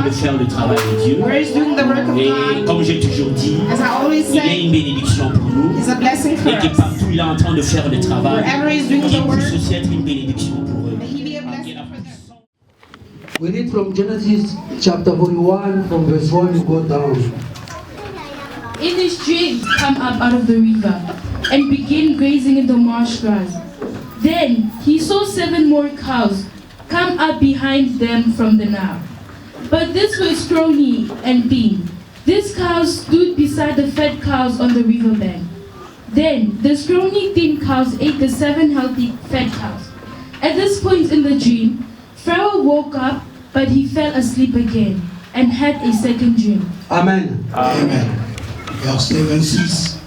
de faire le travail de Dieu. Where he's doing the work of Et God. comme j'ai toujours dit, As I always il y a say, une bénédiction pour nous. it's a blessing for Et que us. partout il est en train de faire le travail, Wherever he's doing qu'il the work, puisse aussi être une bénédiction pour eux. may he be a blessing for them. We read from Genesis chapter 41, from verse 1 you go down. In his dreams, come up out of the river and begin grazing in the marsh grass. Then he saw 7 more cows come up behind them from the Nile. But these were scrawny and thin. These cows stood beside the fat cows on the riverbank. Then the scrawny thin cows ate the 7 healthy fat cows. At this point in the dream, Pharaoh woke up, but he fell asleep again and had a second dream. Amen. Amen. Verset 26.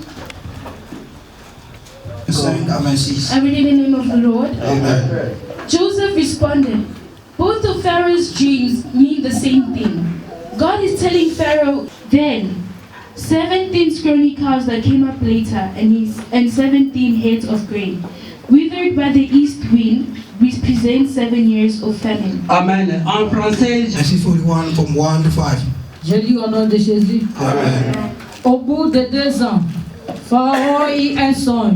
Verset 26. I read in the name of the Lord. Amen. Joseph responded, both of Pharaoh's dreams mean the same thing. God is telling Pharaoh, then 17 scrawny cows that came up later and 17 heads of grain, withered by the east wind, represent 7 years of famine. Amen. En français, Verset 41 from 1 to 5. Je lis au nom de Jésus. Amen. Au bout de 2 ans, Pharaon eut un songe.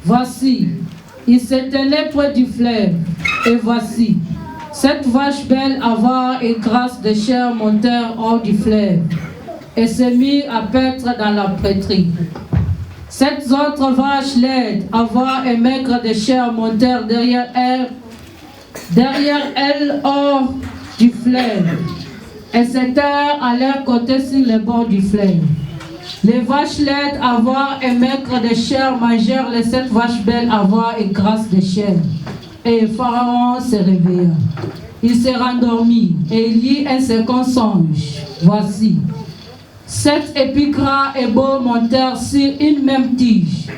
Voici, il se tenait près du fleuve. Et voici, 7 vaches belles avares et grasses de chair montèrent hors du fleuve et se mirent à paître dans la prêtrie. 7 autres vaches laides, avares et maigres de chair montèrent derrière elles hors du fleuve et s'étèrent à leur côté sur le bord du fleuve. Les vaches laides, avares et maigres de chair mangèrent les 7 vaches belles, avares et grasses de chair. Et Pharaon se réveilla. Il se rendormit et il lit un second songe. Voici, 7 épis gras et beaux montèrent sur une même tige.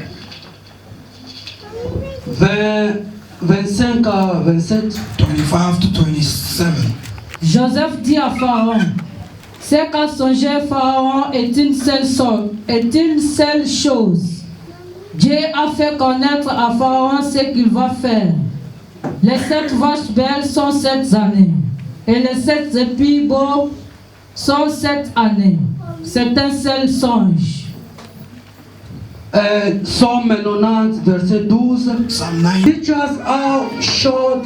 25 à 27. 25 to 27. Joseph dit à Pharaon, ce qu'a songé Pharaon est une seule chose. Dieu a fait connaître à Pharaon ce qu'il va faire. Les 7 vaches belles sont 7 années, et les 7 épis beaux sont 7 années. C'est un seul songe. Psalm 90, verset 12. Psalm 9. Teach us how short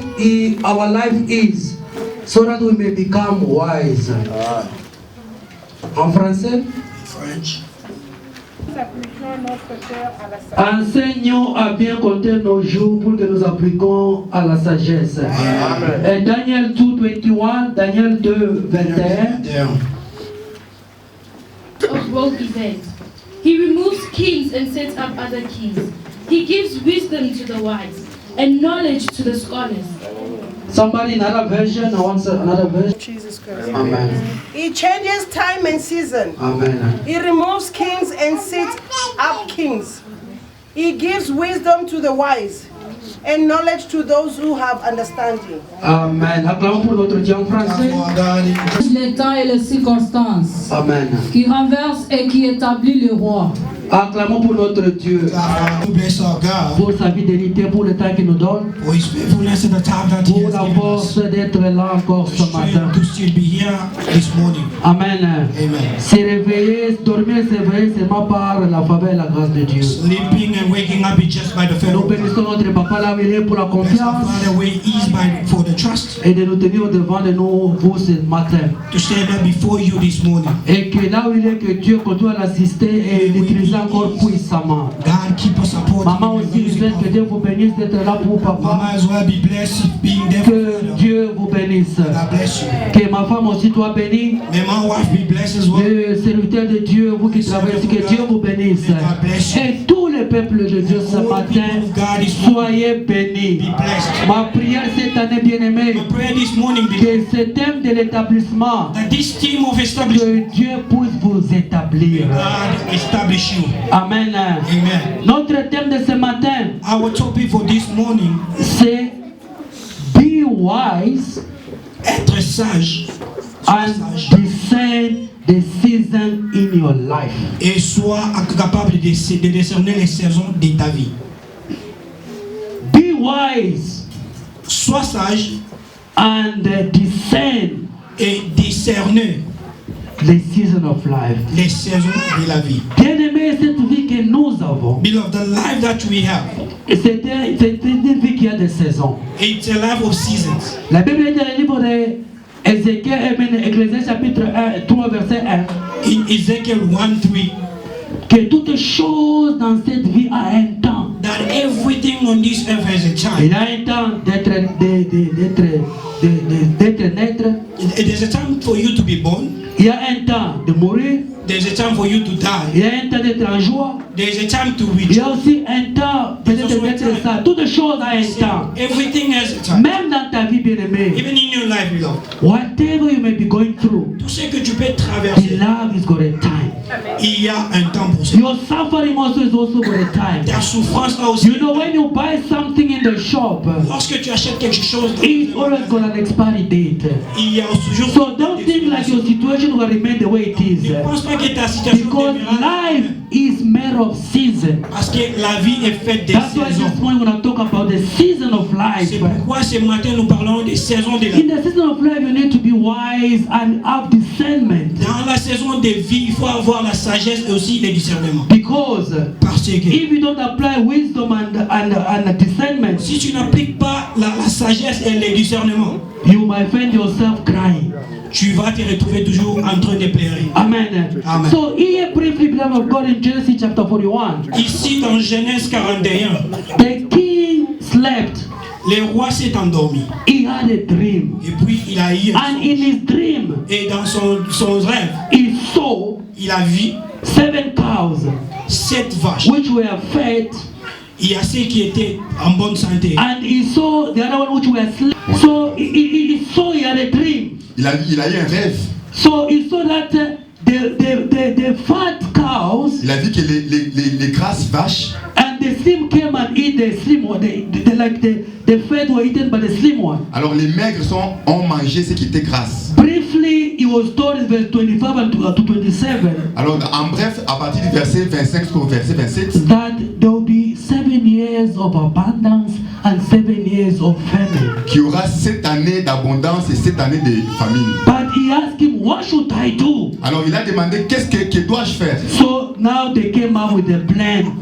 our life is, so that we may become wise. En français, French. enseignons à bien compter nos jours pour que nous appliquions à la sagesse. Et Daniel 2:21, Daniel 2:21. There. Of world events. He removes kings and sets up other kings. He gives wisdom to the wise and knowledge to the scholars. Somebody another version, I want another version. Jesus Christ. Amen. He changes time and season. Amen. He removes kings and sets up kings. He gives wisdom to the wise and knowledge to those who have understanding. Amen. Acclamons pour notre Dieu en français. Les temps et les circonstances, Amen. qui renverse et qui établit le roi. Acclamons pour notre Dieu, We bless our God pour sa fidélité, pour le temps qu'il nous donne, for His faithfulness and the time that He pour has la given us. force d'être là encore The ce matin. strength to still be here this morning. Amen. Amen. Se réveiller, dormir, se réveiller seulement par la faveur et la grâce de Dieu. Sleeping and waking up is just by the favor Nous of God. bénissons notre Papa là où il est pour la Bless our confiance Father where He is by for the trust et de nous tenir devant de nous vous ce matin. to stand up before you this morning. Et que là où il est, que Dieu continue à l'assister et l'utiliser encore puissamment. God keep us supporting. Maman aussi, je souhaite que Dieu vous bénisse d'être là pour papa. Mama as well be blessed being there for Que you. Dieu vous bénisse. God bless you. Que ma femme aussi soit bénie. May my wife be blessed as well. Le serviteur de Dieu, vous qui travaillez ici, que Dieu vous bénisse. God bless you. Et tout le peuple de Dieu ce matin, soyez bénis. Be blessed. Ma prière cette année, bien-aimée, My prayer this morning be que ce thème de l'établissement, that this team of establishment, que Dieu puisse vous établir. God establish you. Amen. Amen. Notre thème de ce matin, Our topic for this morning, c'est Be wise être sage. Sois and sage. discern the season in your life. Et sois capable de discerner les saisons de ta vie. Be wise Sois sage and discern et discerner les seasons of life. les saisons de la vie. Bien-aimé, cette vie que nous avons, Beloved, the life that we have, c'est une vie qui a des saisons. it's a life of seasons. La Bible dit dans le livre d'Ézéchiel, Ecclésiaste chapitre 3, verset 1, In Ezekiel 1:3, que toute chose dans cette vie a un temps. that everything on this earth has a time. Il a un temps d'être naître. There's a time for you to be born. Il y a un temps de mourir. There's a time for you to die. Il y a un temps d'être en joie. There's a time to Il y a rejoice. aussi un temps peut-être d'être ça. Toutes choses a un temps. Everything has a time. Même dans ta vie bien-aimée, Even in your life, beloved. whatever you may be going through, Tout ce que tu peux the traverser, love is got a time. il y a un temps pour ça. Your suffering also is also got a time. Ta souffrance a aussi. You know, when you buy something in the shop, Lorsque tu achètes quelque chose, it's always got an expiry date. il y a toujours. So don't think like your situation will remain the way it is. Ne pense pas que ta situation Because demeurera, life is made of season. parce que la vie est faite des That's why saisons. this morning we're going to talk about the season of life. C'est pourquoi ce matin nous parlons des saisons de la In vie. the season of life, you need to be wise and have discernment. Dans la saison de vie, il faut avoir la sagesse et aussi le discernement. Because Parce que if you don't apply wisdom and discernment, si tu n'appliques pas la sagesse et le discernement, you might find yourself crying. tu vas te retrouver toujours en train de pleurer. Amen. Amen. So here briefly, beloved of God, in Genesis chapter 41, Ici dans Genèse 41, the king slept. le roi s'est endormi. He had a dream. Et puis il a eu un And songe. in his dream, Et dans son rêve, he saw il a vu 7 cows 7 vaches. which were fed, Il y a ceux qui étaient en bonne santé. and he saw the other one which were asleep. So he saw he had a dream. Il a eu un rêve. So he saw that the fat cows Il a vu que les grasses vaches and the slim came and eat the slim one. The fat were eaten by the slim one. Alors les maigres ont mangé ce qui était grasse. Briefly, he was told in verse 25 and to 27 Alors en bref, à partir du verset 25 jusqu'au verset 27, that there will be 7 years of abundance and 7 years of famine. qu'il y aura 7 années d'abondance et 7 années de famine. But he asked him, what should I do? Alors il a demandé qu'est-ce que dois-je faire? So now they came up with a plan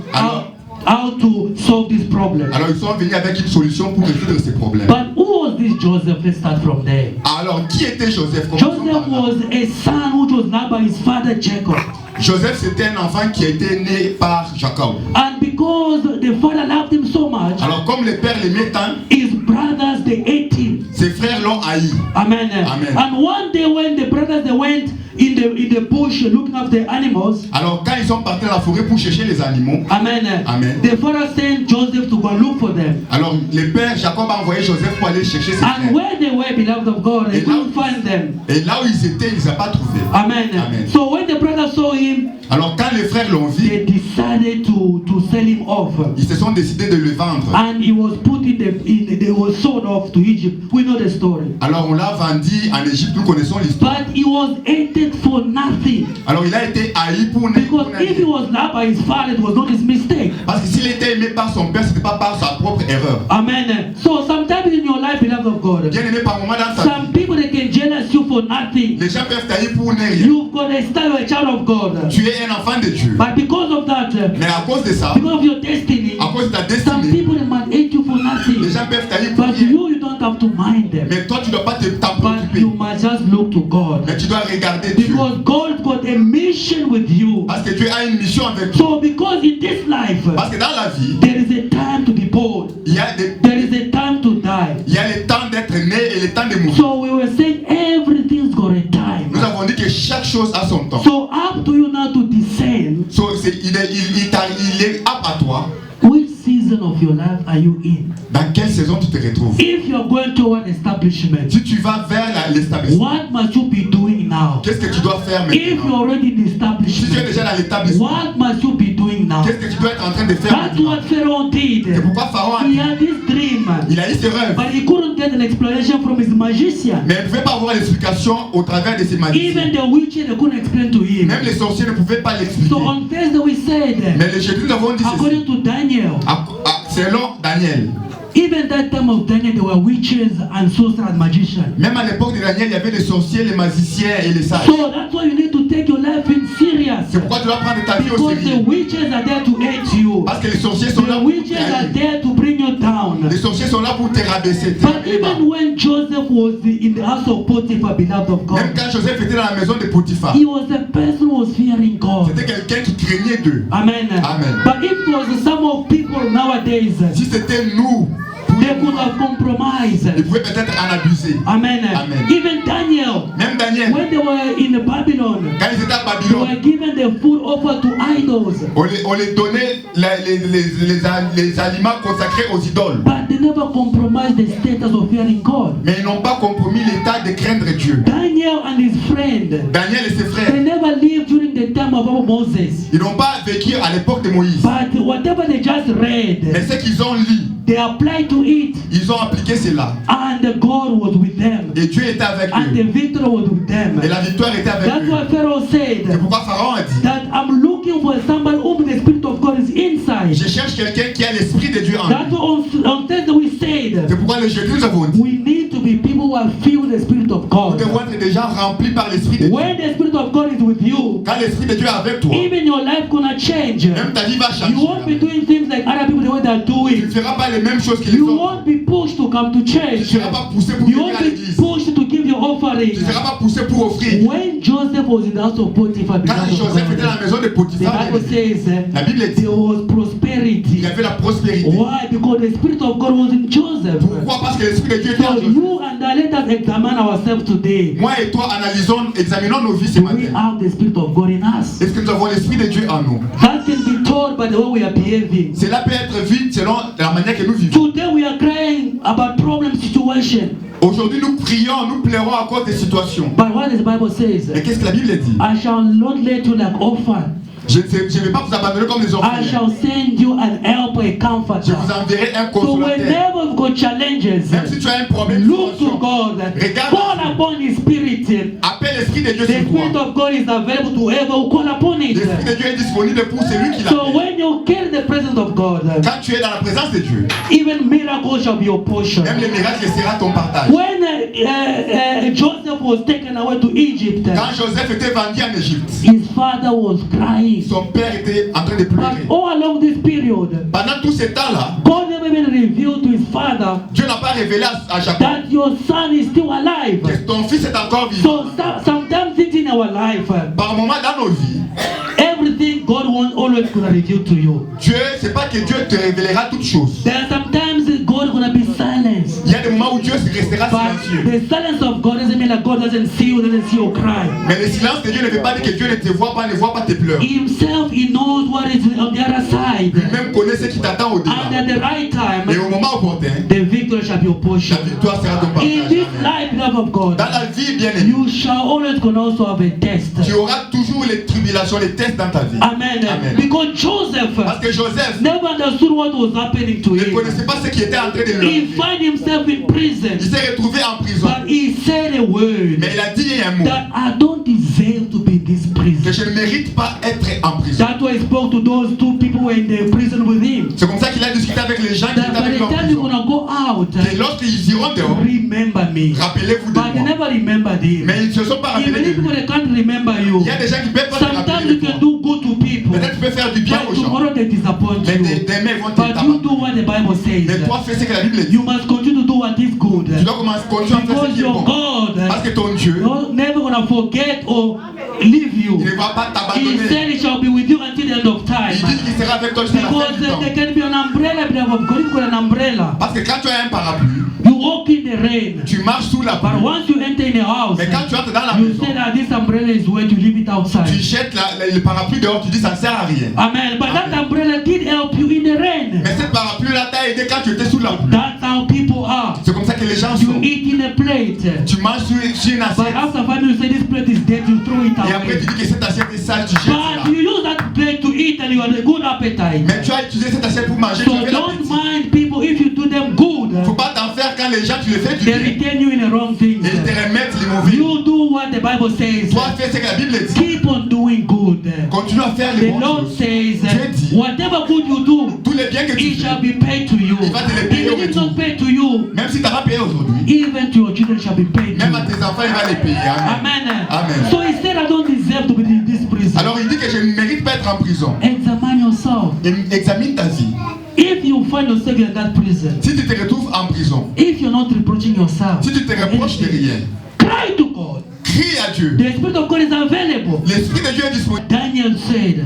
how to solve this problem. Alors ils sont venus avec une solution pour résoudre ces problèmes. But who was this Joseph? Let's start from there. Alors qui était Joseph? Commençons Joseph par là. was a son which was loved by his father Jacob. Joseph c'était un enfant qui a été né par Jacob. And because the father loved him so much, Alors comme le père l'aimait tant, his brothers they ate him. ses frères l'ont haï. Amen. Amen. And one day when the brothers they went in the bush looking after the animals, Alors quand ils sont partis dans la forêt pour chercher les animaux, Amen. Amen. The father sent Joseph to go and look for them. alors le père Jacob a envoyé Joseph pour aller chercher ses And frères. where they were, beloved of God, they Et là- couldn't find them. Et là où ils étaient, ils ne les ont pas trouvés. Amen. Amen. So when the brothers saw him, Alors quand les frères l'ont vu, they decided to sell him off. ils se sont décidés de le vendre. And he was put they was sold off to Egypt. We know the story. Alors on l'a vendu en Égypte, nous connaissons l'histoire. But he was hated for nothing. Alors il a été haï pour Because if he was loved by his father, it was not his mistake. Parce que s'il était aimé par son père, ce n'était pas par sa propre erreur. Amen. So sometimes in your life, beloved of God, Bien aimé par moment dans sa vie, some people they can jealous you for nothing. les gens peuvent t'haïr pour ne rien. You've got a style of a child of God. Tu es un enfant de Dieu. But because of that, Mais à cause de ça, because of your destiny, à cause de ta some destinée, people they might hate you for les nothing. gens peuvent t'haïr pour But rien. you don't have to mind them. Mais toi, tu ne dois pas t'en But préoccuper. you must just look to God. Mais tu dois regarder Dieu. Because God got a mission with you. Parce que Dieu a une mission avec toi. So because in this life, Parce que dans la vie, there is a time to be born. il y a There is a time to die. le temps d'être né et le temps de mourir. So we were saying everything's got a Nous time. avons dit que chaque chose a son temps. So up to you now to discern So, il est apte à toi. which season of your life are you in. Dans quelle saison tu te retrouves? If you're going toward establishment, Si tu vas vers l'établissement, what must you be doing now? qu'est-ce que tu dois faire If you're maintenant? already in Si tu es establishment, déjà dans l'établissement, what must you be doing now? qu'est-ce que tu dois être en train de faire That's maintenant? what Pharaoh did. C'est pourquoi Pharaon a He dit, had this dream, il a eu ses rêves, but he couldn't get an explanation from his magician. mais il ne pouvait pas avoir l'explication au travers de ses magiciens. Even the witches, they couldn't explain to him. Même les sorciers ne pouvaient pas l'expliquer. So on Thursday we said, Mais le jeudi, nous avons dit ceci. according to Daniel, Selon Daniel, Even that time of Daniel, there were witches and sorcerers and magicians. Même à l'époque de Daniel, il y avait les sorciers, les magiciens et les sages. So that's why you need to take your life in serious. C'est pourquoi tu dois prendre ta vie au Because the sérieux. witches are there to hate you. Parce que les sorciers sont là The pour witches te are haïr. there to bring you down. Les sorciers sont là pour te rabaisser. But even when Joseph was in the house of Potiphar, beloved of Même God, quand Joseph était dans la maison de Potiphar, he was a person who was fearing God. c'était quelqu'un qui craignait d'eux. Amen. Amen. But if it was some of people nowadays, Si c'était nous, they could have compromised. ils pouvaient peut-être en abuser. Amen. Amen. Even Daniel, Même Daniel, when they were in Babylon, quand ils étaient à they were Babylone, given the food offered to idols. on les donnait les aliments consacrés aux idoles. But they never compromised the status of fearing God. Mais ils n'ont pas compromis l'état de craindre Dieu. Daniel and his friend, Daniel et ses they frères, never lived during the time of Moses. ils n'ont pas vécu à l'époque de Moïse. But whatever they just Mais read, ce qu'ils ont lu, they applied to it, ils ont appliqué cela. and God was with them, Et Dieu était avec and the eux. victory was with them. Et la victoire était avec That's eux. why Pharaoh C'est said pourquoi Pharaon a dit, that I'm looking for somebody whom the Spirit of God is inside. je cherche quelqu'un qui a l'esprit de Dieu en That's lui. why on Thursday we said C'est pourquoi le jeudi nous avons dit, we need to be people who are filled with the Spirit of nous God. devons être des gens remplis par l'esprit de Dieu. When the Spirit of God is with you, Quand l'esprit de Dieu est avec toi, even your life gonna change. même ta vie va changer. You won't be doing things like other people the way they're Tu ne doing. feras pas les mêmes choses que les You autres. won't be pushed to come to Tu ne church. seras pas poussé pour You venir won't à be l'église. pushed to give your Tu offering. ne seras pas poussé pour offrir. When Joseph was in the house of Potiphar, Quand beloved of Joseph était dans God, la maison de the Potiphar, Bible says la Bible dit, there was il prosperity. y avait la prospérité. Why? Because the Spirit of God was in Joseph. Pourquoi? Parce que l'esprit de Dieu était en So Joseph. you and I, let us examine ourselves today. Moi et toi, examinons nos vies ce Do we matin. have the Spirit of God in us? Est-ce que nous avons l'esprit de Dieu en nous? That can be told by the way we are behaving. Cela peut être vu selon la manière que nous vivons. Today we are crying about problem situation. Aujourd'hui, nous prions, nous pleurons à cause des situations. But what does the Bible says? Mais qu'est-ce que la Bible dit? I shall not let you like orphan. Je ne vais pas vous abandonner comme les I orphelins. shall send you an helper, a Je comforter. vous enverrai un So consolateur. whenever you've got challenges, Même si tu as un problème, look to God. Regarde. Call upon His Spirit. appelle l'esprit de Dieu The sur Spirit toi. of God is available to whoever who call upon it. L'esprit de Dieu est disponible pour celui qui So l'appelle. when you carry the presence of God, Quand tu es dans la présence de Dieu, even miracles shall be your portion. même les miracles sera ton partage. When Joseph was taken away to Egypt, Quand Joseph était vendu en Égypte, his father was crying. son père était en train de But pleurer. all along this period, Pendant tout ce temps-là, God never even revealed to his father Dieu n'a pas révélé à Jacob that your son is still alive. que ton fils est encore vivant. So sometimes it's in our life, Par moment dans nos vies, everything God wants always gonna reveal to you. Dieu, c'est pas que Dieu te révélera toutes choses. There are sometimes God gonna be silenced. Il y a des moments où Dieu restera But silencieux. the silence of God doesn't mean that God doesn't see you, doesn't see your cry. Mais le silence de Dieu ne veut pas dire que Dieu ne te voit pas, ne voit pas tes pleurs. Himself, He knows what is on the other side. Lui-même connaît ce qui t'attend au And delà. at the right Et time, au moment opportun, the victory shall be your portion. la victoire sera ton In partage. this Amen. life, love of God, Dans la vie bien aimée, you shall always gonna also have a test. tu auras toujours les tribulations, les tests dans ta vie. Amen. Amen. Because Joseph Parce que Joseph never understood what was happening to ne him. connaissait pas ce qui était en train de lui He arriver. found himself in prison, Il s'est retrouvé en prison. but he said a word Mais il a dit un mot, that I don't deserve to be in this que prison. je ne mérite pas être en prison. That's why he spoke to those two people who were in the prison with him. C'est comme ça qu'il a discuté avec les gens qui That étaient by avec lui en the time you're prison. gonna go out, Et lorsqu'ils iront dehors, remember me. rappelez-vous de But they moi. never remembered him. Mais ils ne se sont pas Even rappelés de if people lui. they can't remember you, Il y a des gens qui ne peuvent pas se sometimes rappeler you de can toi. do good to people, Peut-être tu peux faire du bien but aux gens. tomorrow they disappoint Mais you. demain, ils vont te But you do t'abandonner. what the Bible Mais says. toi, fais ce que la Bible dit. You must continue to do what is good. Tu dois continuer à faire ce Because qui est your bon. God Parce que ton Dieu, is never gonna forget or leave il you. ne va pas He t'abandonner. said he shall be with you until the end of time. Il dit qu'il sera avec toi jusqu'à la fin Because du temps. there can be an umbrella, beloved of God. You've got an umbrella. Parce que quand tu as un parapluie, You walk in the rain. tu marches sous la But pluie. once you enter in a house, Mais quand tu entres dans la you maison, say that this umbrella is where to leave it tu outside. jettes le parapluie dehors, tu dis ça ne sert à rien. Amen. But that umbrella did help you in the rain. Mais cette parapluie-là t'a aidé quand tu étais sous la pluie. That's how people are. C'est comme ça que les gens You sont. eat in a plate. Tu manges sur une But assiette. after 5 minutes, you say this plate is dead, you throw it Et après away. tu dis que cette assiette est sale, tu jettes But cela. you use that plate to eat and you have a good appetite. Mais tu as utilisé cette assiette pour manger, tu So avais don't l'appétit. mind people if you do them good. Faut pas t'en faire quand les gens tu les fais du They bien. retain you in the wrong things. Et ils te remettent les mauvais. You do what the Bible says. Toi fais ce que la Bible dit. Keep on doing good. Continue à faire les The bonnes Lord choses. says, Dieu dit, whatever good you do, tous les biens que tu it shall fais, be paid to you. il va te les payer au Even if it's retour. not paid to you, Même si tu n'as pas payé aujourd'hui, even to your children shall be paid to même à you. tes enfants, il va les payer. Amen. Amen. Amen. So he said, I don't deserve to be in this prison. Alors il dit que je ne mérite pas d'être en prison. Examine yourself. Examine ta vie. If you find yourself in that prison, Si tu te retrouves en prison, if you're not reproaching yourself, si tu te reproches de rien, cry to God. crie à Dieu. The Spirit of God is available. L'Esprit de Dieu est disponible. Daniel said,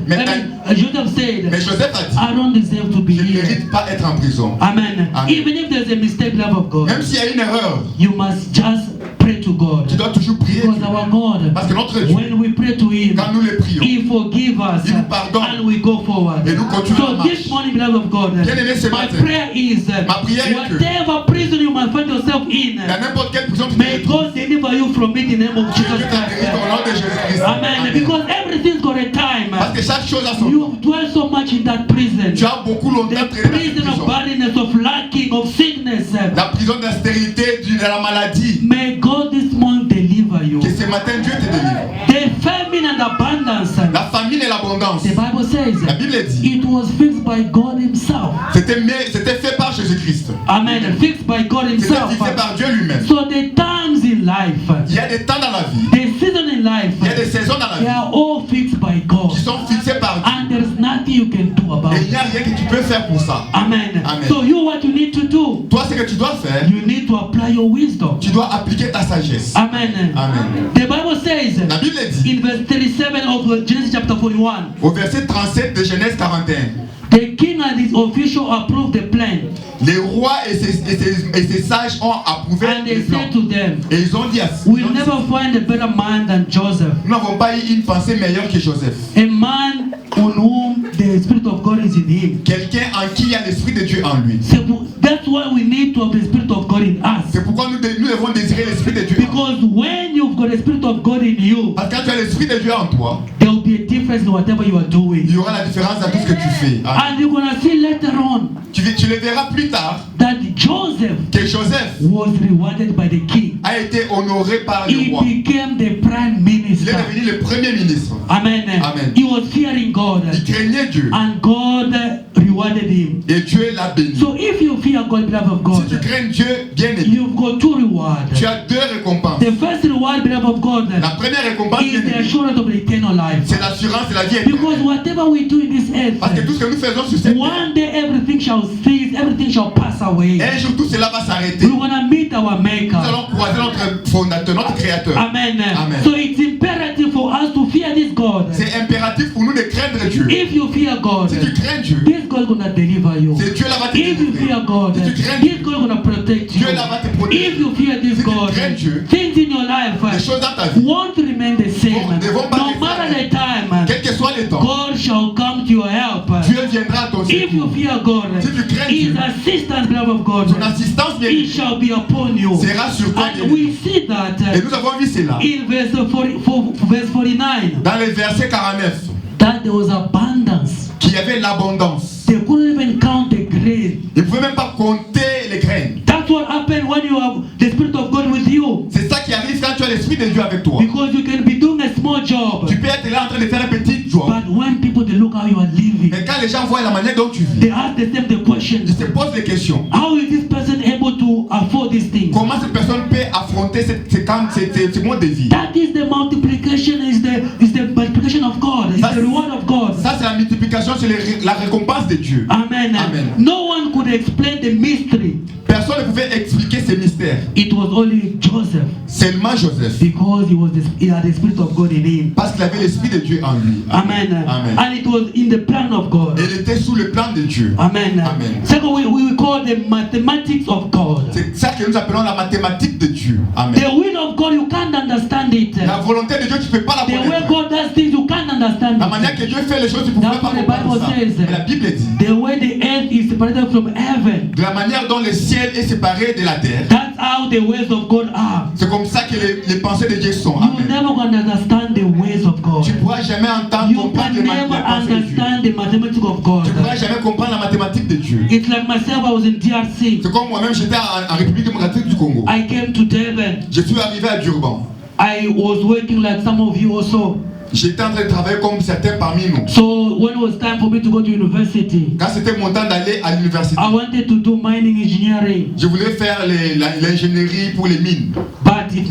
Joseph said, Mais Joseph a dit, I don't deserve to be je ne here. mérite pas d'être en prison. Amen. Amen. Even if there's a mistake, love of God, Même s'il y a une erreur, you must just pray to God. tu dois toujours prier. Because our God, Parce que notre Dieu, when we pray to Him, quand nous le prions, He forgives us Il nous pardonne. and we go forward. Et nous continuons So la marche. this morning, beloved of God, Bien-aimé, ce my matin, prayer is ma prière est que whatever prison you might find yourself in, dans n'importe quelle prison tu te may retrouves, God deliver you from it in the name of Dieu Jesus t'a guéri au Christ. nom de Jésus-Christ. Amen. Because everything's got a time. Parce que chaque chose a son temps. You've dwelt so much in that prison. Tu as beaucoup longtemps The traîné dans cette prison of prison. barrenness, of lacking, of sickness. La prison d'austérité, de la maladie. May God this morning deliver you. Que ce matin Dieu te délivre. The famine and abundance. La famine et l'abondance. The Bible says La Bible dit, it was fixed by God Himself. c'était fait par Jésus-Christ. Amen. Fixed by God C'était Himself. fixé par Dieu lui-même. So the times in life, Il y a des temps dans la vie. the season in life, Il y a des saisons dans la they vie are all fixed by God. qui sont fixées par Dieu. And there's nothing you can do about Et il it. n'y a rien que tu peux faire pour ça. Amen. Amen. So you, what you need to do, Toi, ce que tu dois faire, you need to apply your wisdom. tu dois appliquer ta sagesse. Amen. Amen. The Bible says La Bible dit, in verse 37 of Genesis chapter 41, au verset 37 de Genèse 41, the king and his official approved the plan, les rois et ses sages ont approuvé and le they plan. said to them, Et ils ont dit, we'll never find a better man than Joseph, nous n'avons pas eu une pensée meilleure que Joseph. a man on whom the Spirit of God is in him. Quelqu'un en qui il y a l'Esprit de Dieu en lui. So that's why we need to have the Spirit of God in us. C'est pourquoi nous devons désirer l'Esprit de Dieu en nous. Because when you've got the Spirit of God in you, Parce que quand tu as l'Esprit de Dieu en toi, there will be a difference in whatever you are doing. il y aura la différence dans tout ce que tu fais. Amen. And you're going to see later on Tu le verras plus tard that Joseph que Joseph was rewarded by the king. a été honoré par le He roi. became the prime Il est minister. devenu le premier ministre. Amen. Amen. He was fearing God, Il craignait Dieu and God rewarded him. et Dieu l'a béni. So if you fear God, beloved of Si tu God, crains Dieu, bien aimé, you've got two rewards. tu as deux récompenses. The first reward, beloved of God, La première récompense, is bien the aimé, assurance of the eternal life. c'est l'assurance de la vie Because éternelle. whatever we do in this Parce que earth, tout ce que nous faisons sur cette terre, one day everything shall cease, everything shall pass away. un jour tout cela va s'arrêter. We're gonna meet our Nous Maker. allons croiser notre fondateur, notre créateur. Amen. Amen. So it's imperative for us to fear this God. C'est impératif pour nous de craindre Dieu. If you fear God, Si tu crains Dieu, this God gonna deliver you. c'est Dieu là va te If you délivrer. fear God, Si tu crains this God gonna protect you. Dieu là va te protéger. If you fear this Si tu God, crains Dieu, things in your life les choses dans ta vie, won't remain the same. ne vont pas No rester matter the time, quel que soit le temps, God shall come to your help. Dieu viendra à ton If you secours. fear God, Si tu crains His Dieu, assistance, beloved of God, son assistance bien it shall be upon you. sera sur toi. And we see that Et nous avons vu cela in verse 49, dans le verset 49, that there was abundance. qu'il y avait l'abondance. They couldn't even count the grain. Ils ne pouvaient même pas compter les graines. That's what happened when you have the Spirit of God with you. C'est ça qui arrive quand tu as l'Esprit de Dieu avec toi. Because you can be doing a small job, Tu peux être là en train de faire un petit job, but when people they look how you are living, mais quand les gens voient la manière dont tu vis, they ask themselves the question: ils se posent des questions. how is this person able to afford these things? Comment cette personne peut affronter ces modes de vie? That is the multiplication, is the multiplication of God, is That's- the reward of God. Ça, c'est la multiplication, c'est la récompense de Dieu. Amen. Amen. No one could explain the mystery. Personne ne pouvait expliquer ces mystères. It was only Joseph, Seulement Joseph. because he had the Spirit of God in him. Parce qu'il avait l'Esprit de Dieu en lui. Amen. Amen. And it was in the plan of God. Et il était sous le plan de Dieu. Amen. Amen. Second, we call the mathematics of God. C'est ça que nous appelons la mathématique de Dieu. Amen. The will of God, you can't understand it. La volonté de Dieu, tu ne peux pas la The way connaître. God does things, you can't understand La manière it. que Dieu fait les choses, tu ne peux That's pas what the comprendre ça. Bible says. Mais la Bible dit, The way the earth is separated from heaven, de la manière dont le ciel est séparé de la terre, that's how the ways of God are. c'est comme ça que les pensées de Dieu sont. You Amen. never gonna understand the ways of God. Tu ne pourras jamais entendre, You comprendre can les never pensées de Dieu. understand the mathematics of God. Tu ne pourras jamais comprendre la mathématique de Dieu. It's like myself, I was in DRC. C'est comme moi-même, j'étais en République démocratique du Congo. I came to Durban. Je suis arrivé à Durban. I was working like some of you also. j'étais en train de travailler comme certains parmi nous. So when it was time for me to go to university, Quand c'était mon temps d'aller à l'université, I wanted to do mining engineering, je voulais faire l'ingénierie pour les mines. but it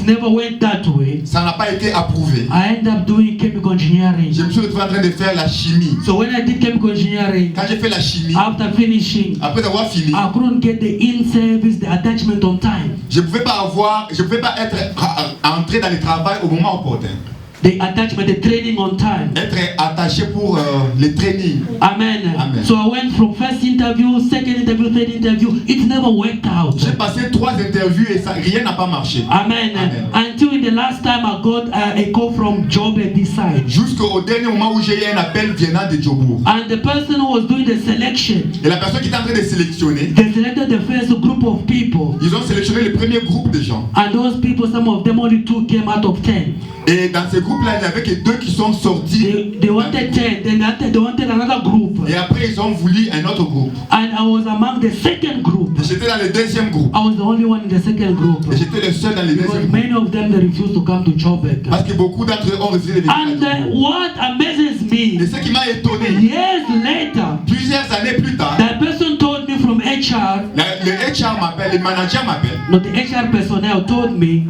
never went that way. Ça n'a pas été approuvé. I ended up doing chemical engineering. Je me suis retrouvé en train de faire la chimie. So when I did chemical engineering, Quand j'ai fait la chimie, after finishing, après avoir fini, I couldn't get the in-service, the attachment on time. je ne pouvais pas être entré dans le travail au moment opportun. The attachment, the training on time. Être attaché pour les trainings. Amen. Amen. So I went from first interview, second interview, third interview. It never worked out. J'ai passé 3 interviews et rien n'a pas marché. Amen. Amen. Until in the last time I got a call from Job at this side. Jusqu'au dernier moment où j'ai eu un appel venant de Djobourg. And the person who was doing the selection, Et la personne qui était en train de sélectionner, they selected the first group of people. ils ont sélectionné le premier groupe de gens. And those people, some of them only 2 came out of 10. Et dans ce groupe-là, il n'y avait que 2 qui sont sortis. They wanted 10, then they wanted another group. Et après, ils ont voulu un autre groupe. And I was among the second group. Et j'étais dans le deuxième groupe. I was the only one in the second group. Et j'étais le seul dans le Because deuxième groupe. many of them, they refused to come to Chobek. Parce que beaucoup d'entre eux ont refusé de venir. And what amazes Et me, ce qui m'a étonné, years later, plusieurs années plus tard, that person told me from HR, le HR m'appelle, le manager m'appelle. no, the HR personnel told me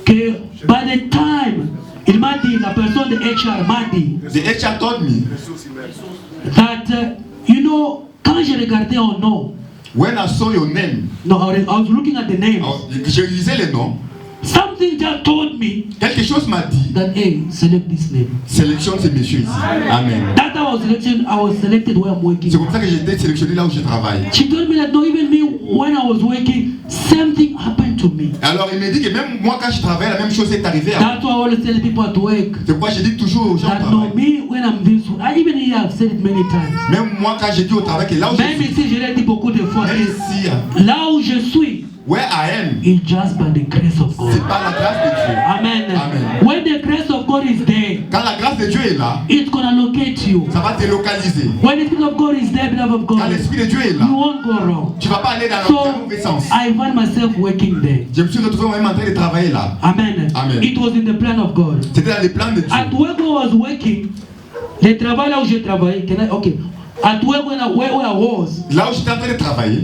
que by the time, il m'a dit, la personne de HR m'a dit, The HR told me, that, you know, quand j'ai regardé au nom, when I saw your name, no, I was looking at the names, je lisais les noms, something just told me quelque chose m'a dit, that, hey, select this name. sélectionne ces messieurs ici. Amen. That I was selected where I'm working. C'est comme ça que j'ai été sélectionné là où je travaille. She told me that, no, even me, when I was working, same thing happened to me. Alors il me dit que même moi quand je travaillais, la même chose est arrivée à moi. That's why I always tell people at work C'est pourquoi je dis toujours aux gens au that no, travail. me, when I'm this one, I even here I've said it many times. Même moi quand j'ai dit au travail que là où je Même suis, ici, je l'ai dit beaucoup de fois, même que ici, là où je suis, where I am, it's just by the grace of God. c'est par la grâce de Dieu. Amen. Amen. When the grace of God is there, Quand la grâce de Dieu est là, it's gonna locate you. ça va te localiser. When the Spirit of God is there, beloved of Quand God, l'Esprit de Dieu est là, you won't go wrong. tu vas pas aller dans So, le mauvais sens. I find myself working there. Je me suis retrouvé moi-même en train de travailler là. Amen. Amen. It was in the plan of God. C'était dans les plans de Dieu. At work where I was working, le travail là où j'ai travaillé, okay. At work where I was, Là où j'étais en train de travailler,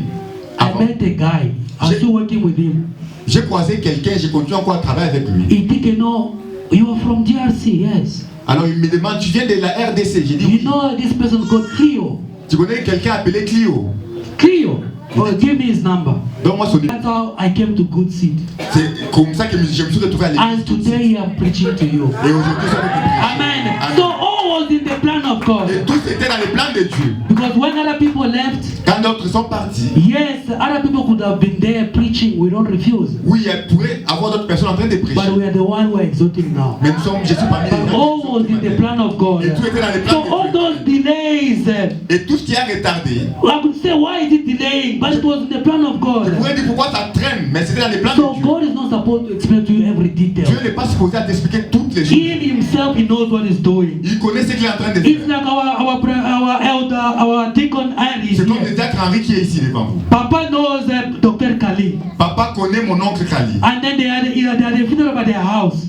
I met a guy. I'm still working with him. j'ai croisé quelqu'un, j'ai continué encore à travailler avec lui. He think, you know, you are from DRC, yes. Alors il me demande, tu viens de la RDC? J'ai dit You oui. know this person called Clio. Tu connais quelqu'un appelé Clio? Clio. Oh, give me his number. Donne-moi son numéro. That's how I came to Good Seed. C'est comme ça que je me suis retrouvé à And l'église. today I'm preaching to you. Et aujourd'hui, ça va être Amen. So all was in the plan of God. Et tout était dans les plans de Dieu. Because when other people left, Quand d'autres sont partis, yes, other people could have been there preaching. We don't refuse. oui, il pourrait avoir d'autres personnes en train de prêcher. But we are the one we're exalting now. Mais nous sommes, je suis parmi les But gens. all was in the plan of God. Et tout était dans les So plans all de Dieu. those delays, Et tout ce qui a retardé, I could say, why is it delaying? But it was in the plan of je God. pourrais dire pourquoi ça traîne, mais c'était dans les plans So de Dieu. God is not supposed to explain to you every detail. Dieu n'est pas supposé à t'expliquer toutes les choses. In himself, he knows what he's doing. Il connaît ce qu'il est en train de It's faire. like our elder, our deacon Henry is C'est comme le here. diacre Henri qui est ici devant vous. Papa knows Dr. Kali. Papa connaît mon oncle Kali. And then they had a funeral at their house.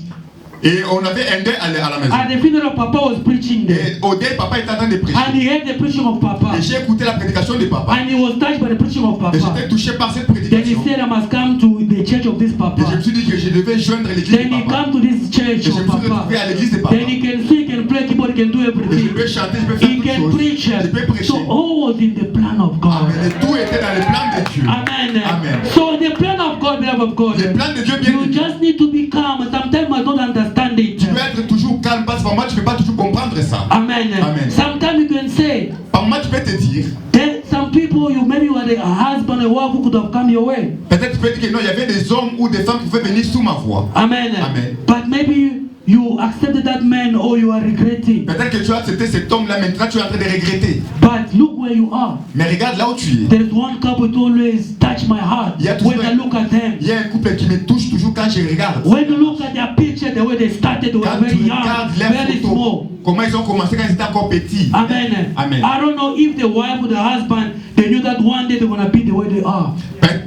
Et on avait un deuil à la maison. At the funeral, Papa was preaching there. Et au deuil, papa était en train de And prêcher. he heard the preaching of Papa. Et j'ai écouté la prédication de papa. And he was touched by the preaching of Et Papa. j'étais touché par cette Then he prédication. said, I must come to the church of this Et je me Papa. suis dit que je devais joindre l'église Then de he papa. come to this Et church je me of suis Papa. retrouvé à l'église de papa. Then he can sing, can play keyboard, can do Et je everything. peux chanter, je peux faire He toutes can choses. preach. Je peux prêcher. So all was in the plan of God. Amen. Et tout était dans les plans de Dieu. Amen. Amen. So the plan of God, beloved of God. Les plans de Dieu, bien You aimé. just need to be calm. Sometimes I don't understand it. Tu dois être toujours calme parce que par moi tu ne peux pas toujours comprendre ça. Amen. Amen. Sometimes you can say Par moi tu peux te dire, that some people, maybe you are a husband, a wife who could have come your way. peut-être tu peux dire que non, il y avait des hommes ou des femmes qui pouvaient venir sous ma voix. Amen. Amen. But maybe you accepted that man or you are regretting. Peut-être que tu as accepté cet homme-là, maintenant tu es en train de regretter. But look where you are. Mais regarde là où tu es. There's one couple who always touch my heart Il y a toujours when I look at them. Il y a un couple qui me touche toujours quand je regarde. When you look at their picture, the way they started, they were Quand very tu young, regardes very les small. photos, comment ils ont commencé quand ils étaient encore petits. Amen. Amen. I don't know if the wife or the husband, they knew that one day they're going to be the way they are.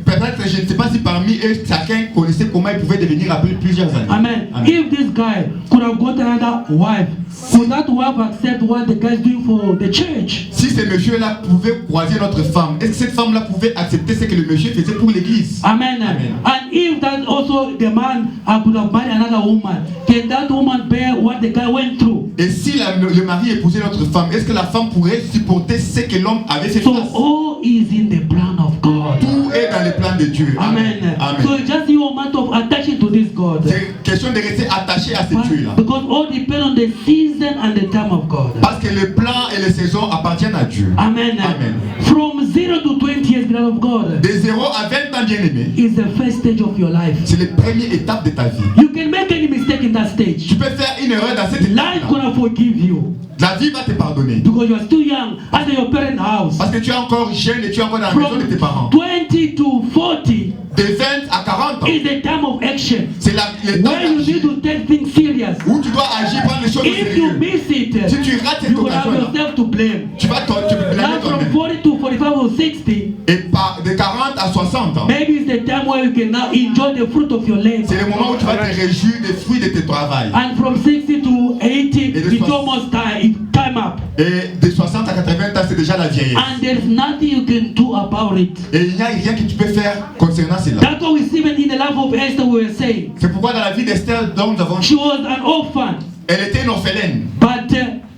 Peut-être, je ne sais pas si parmi eux, chacun connaissait comment il pouvait devenir après plusieurs années. Amen. Amen. If this guy could have got another wife, could that wife accept what the guy is doing for the church? Si ce monsieur-là pouvait croiser notre femme, est-ce que cette femme-là pouvait accepter ce que le monsieur faisait pour l'église? Amen. Amen. And if that also the man could have married another woman, can that woman bear what the guy went through? Et si le mari épousait notre femme, est-ce que la femme pourrait supporter ce que l'homme avait fait So face? all is in the plan of God. Tout est dans les plans de Dieu. Amen. Amen. So it's just your matter of attaching to this God. C'est question de rester attaché à ce Dieu-là. Because all depend on the season and the time of God. Parce que les plans et les saisons appartiennent à Dieu. Amen. Amen. From 0 to 20 years, beloved of God, De 0 à 20 ans, bien-aimé, is the first stage of your life. c'est la première étape de ta vie. You can make any mistake in that stage. Tu peux faire une erreur dans cette Life étape. gonna forgive you La vie va te pardonner. because you are still young at your parents' house. Parce que tu es encore jeune et tu es encore dans la maison de tes parents. From 20 to 40 De 20 à 40 ans, is the time of action c'est le temps where you need d'agir. to take things serious. Où tu dois agir, prendre les choses au If you sérieux. miss it, Si tu rates cette you will have occasion-là, yourself to blame. tu vas te blâmer Now from toi-même. 40 to 45 or 60, Et de 40 à 60 ans, maybe it's the time where you can now enjoy the fruit of your labor. c'est le moment où tu vas te réjouir des fruits de tes travail. And from 60 to 80, Et de it's soix- almost time up. Et de 60 à 80 ans, c'est déjà la vieillesse. And there's nothing you can do about it. Et il n'y a rien que tu peux faire concernant cela. That's what we see even in the life of Esther, we were saying. C'est pourquoi dans la vie d'Esther, dont nous avons... She was an orphan, Elle était une orpheline. but